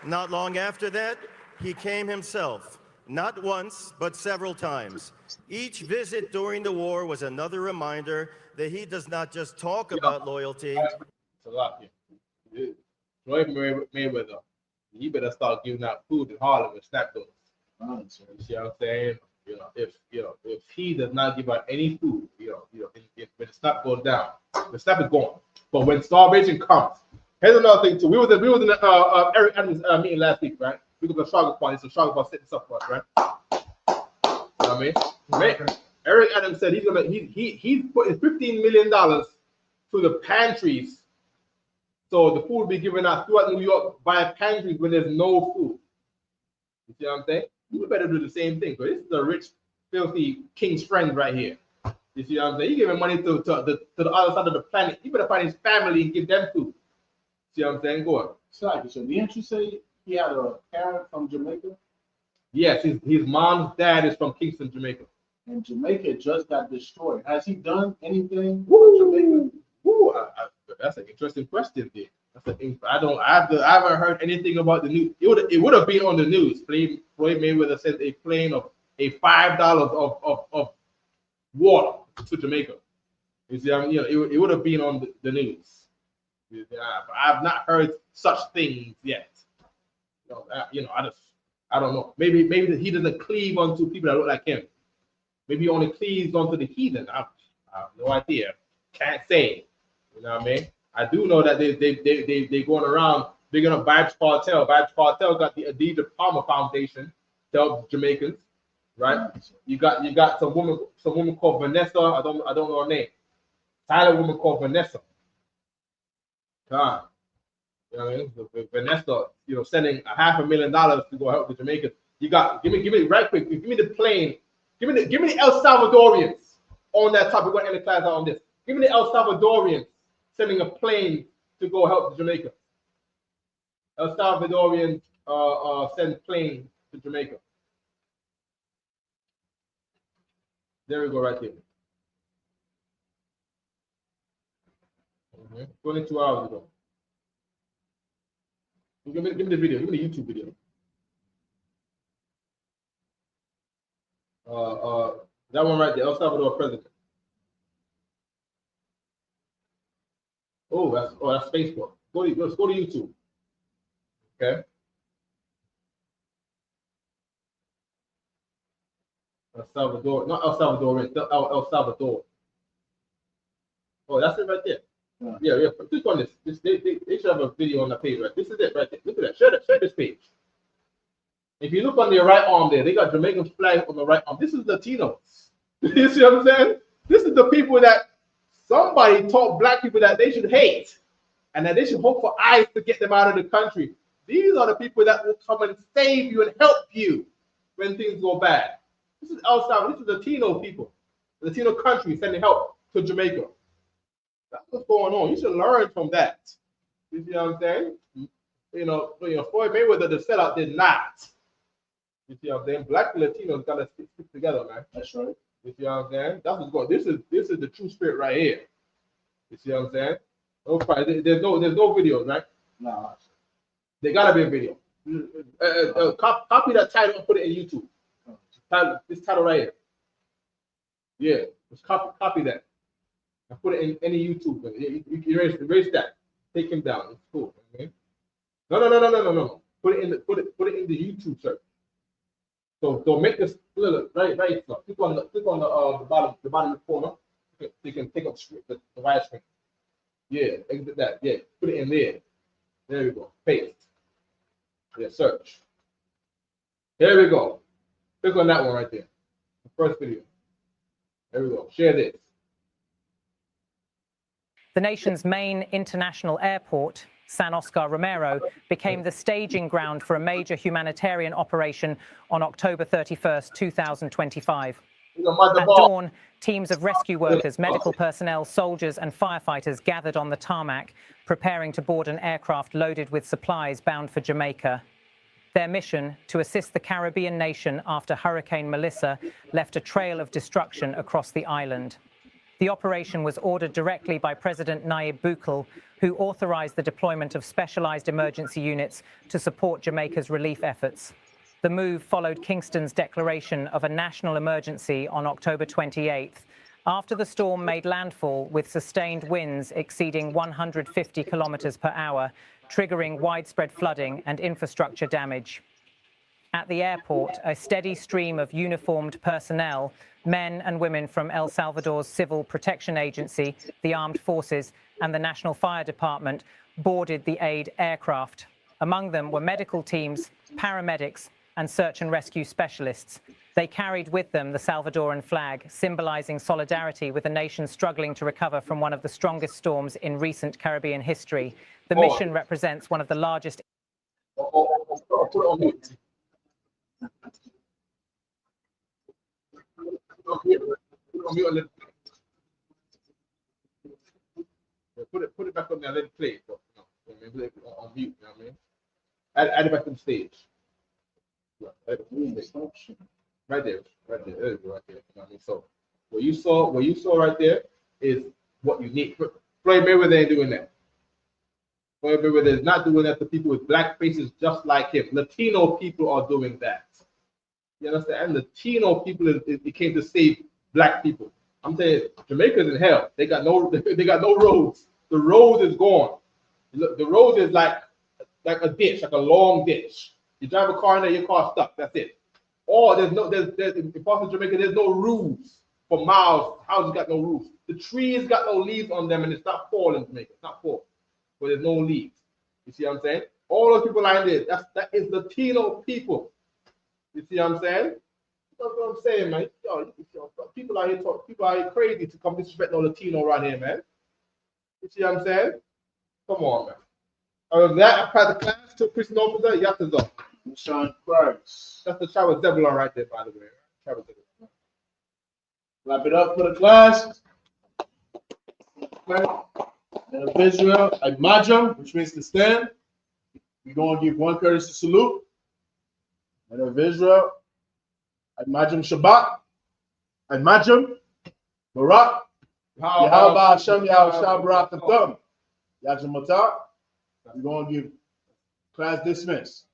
Not long after that, he came himself, not once, but several times. Each visit during the war was another reminder that he does not just talk about loyalty. It's a lot here. Floyd Mayweather, he better start giving out food in Harlem and snap those. You see what I'm saying? If he does not give out any food, when the snap goes down, the snap is gone. But when starvation comes, here's another thing too. We was in Eric Adams meeting last week, right? We got the Chicago party, so Chicago setting stuff for us, right? You know what I mean? Eric Adams said he's putting $15 million to the pantries, so the food will be given out throughout New York by pantries when there's no food. You see what I'm saying? You better do the same thing, because this is a rich, filthy king's friend right here. You see what I'm saying? He's giving money to the other side of the planet. He better find his family and give them food. See what I'm saying? Go on. So didn't you say he had a parent from Jamaica? Yes, his mom's dad is from Kingston, Jamaica. And Jamaica just got destroyed. Has he done anything Woo! for Jamaica? Woo! That's an interesting question, there. I haven't heard anything about the news. It would have been on the news. Floyd Mayweather sent a plane of $5 of water to Jamaica. You see, it would have been on the news. I've not heard such things yet. I don't know. Maybe he doesn't cleave onto people that look like him. Maybe he only cleaves onto the heathen. I have no idea. Can't say. You know what I mean? I do know that they going around bigging up Vibes Cartel. Vibes Cartel got the Adida Palmer Foundation to help Jamaicans, right? You got some woman called Vanessa. I don't know her name. Tyler woman called Vanessa. God. You know what I mean? Vanessa, sending $500,000 to go help the Jamaicans. You got give me right quick. Give me the plane. Give me the El Salvadorians on that topic. We're going to end the class out on this. Give me the El Salvadorians sending a plane to go help Jamaica. El Salvadorians send plane to Jamaica. There we go, right there. 22 hours ago. Give me the video. Give me the YouTube video. That one right there, El Salvador president. That's Facebook. Let's go to YouTube. Okay. El Salvador, not El Salvador, El Salvador. Oh, that's it right there. Yeah. Click on this. They should have a video on the page, right? This is it right there. Look at that. Share this page. If you look on their right arm there, they got Jamaican flag on the right arm. This is Latinos. You see what I'm saying? This is the people that somebody taught black people that they should hate and that they should hope for ICE to get them out of the country. These are the people that will come and save you and help you when things go bad. This is El Salvador. This is Latino people. Latino country sending help to Jamaica. That's what's going on. You should learn from that. You see what I'm saying? Floyd Mayweather, the sellout, did not. You see what I'm saying? Black and Latinos gotta stick together, man. That's right. You see what I'm saying? That's what's going. This is the true spirit right here. You see what I'm saying? No problem. There's no videos, right? No. There gotta be a video. Copy that title and put it in YouTube. This title right here. Yeah, just copy that and put it in any YouTube. You erase that. Take him down. It's cool. Okay? No. Put it in the YouTube search. So make this look right. So click on the bottom corner. So you can take up the wide screen. Yeah, exit that. Yeah, put it in there. There we go. Paste. Yeah, search. There we go. Click on that one right there. The first video. There we go. Share this. The nation's main international airport, San Oscar Romero, became the staging ground for a major humanitarian operation on October 31st, 2025. At dawn, teams of rescue workers, medical personnel, soldiers and firefighters gathered on the tarmac, preparing to board an aircraft loaded with supplies bound for Jamaica. Their mission, to assist the Caribbean nation after Hurricane Melissa left a trail of destruction across the island. The operation was ordered directly by President Nayib Bukele, who authorized the deployment of specialized emergency units to support Jamaica's relief efforts. The move followed Kingston's declaration of a national emergency on October 28th, after the storm made landfall with sustained winds exceeding 150 kilometers per hour, triggering widespread flooding and infrastructure damage. At the airport, a steady stream of uniformed personnel, men and women from El Salvador's Civil Protection Agency, the Armed Forces, and the National Fire Department boarded the aid aircraft. Among them were medical teams, paramedics, and search and rescue specialists. They carried with them the Salvadoran flag, symbolizing solidarity with a nation struggling to recover from one of the strongest storms in recent Caribbean history. The mission represents one of the largest. Put it back on there. Let it play. On mute. You know what I mean? Add it back to the stage. Right there. There you go, right there. You know what I mean? So what you saw right there is what you need. Floyd Mayweather ain't doing that. Floyd Mayweather is not doing that to people with black faces just like him. Latino people are doing that. You understand? Latino people it came to save black people. I'm saying Jamaica's in hell. They got no roads. The road is gone. The road is like a ditch, like a long ditch. You drive a car in there, your car's stuck. That's it. Or there's in parts of Jamaica, there's no roofs for miles. Houses got no roofs. The trees got no leaves on them, and it's not fall in Jamaica. It's not fall, but there's no leaves. You see what I'm saying? All those people lying there, that is Latino people. You see what I'm saying? That's what I'm saying, man. Yo, people out here crazy to come disrespect no Latino around here, man. You see what I'm saying? Come on, man. Other than that, I passed the class to prison officer, Yatazo. Sean Price. That's the Travis Zebulon right there, by the way. Travis Zebulon. Wrap it up for the class. And of Israel, Imajam, which means to stand. We're going to give one courtesy salute. And of Israel, Imajam Shabbat. Imajam Barak. Yahweh Hashem Yahweh Barak Atam. Yajam Matar. We're going to give class dismissed.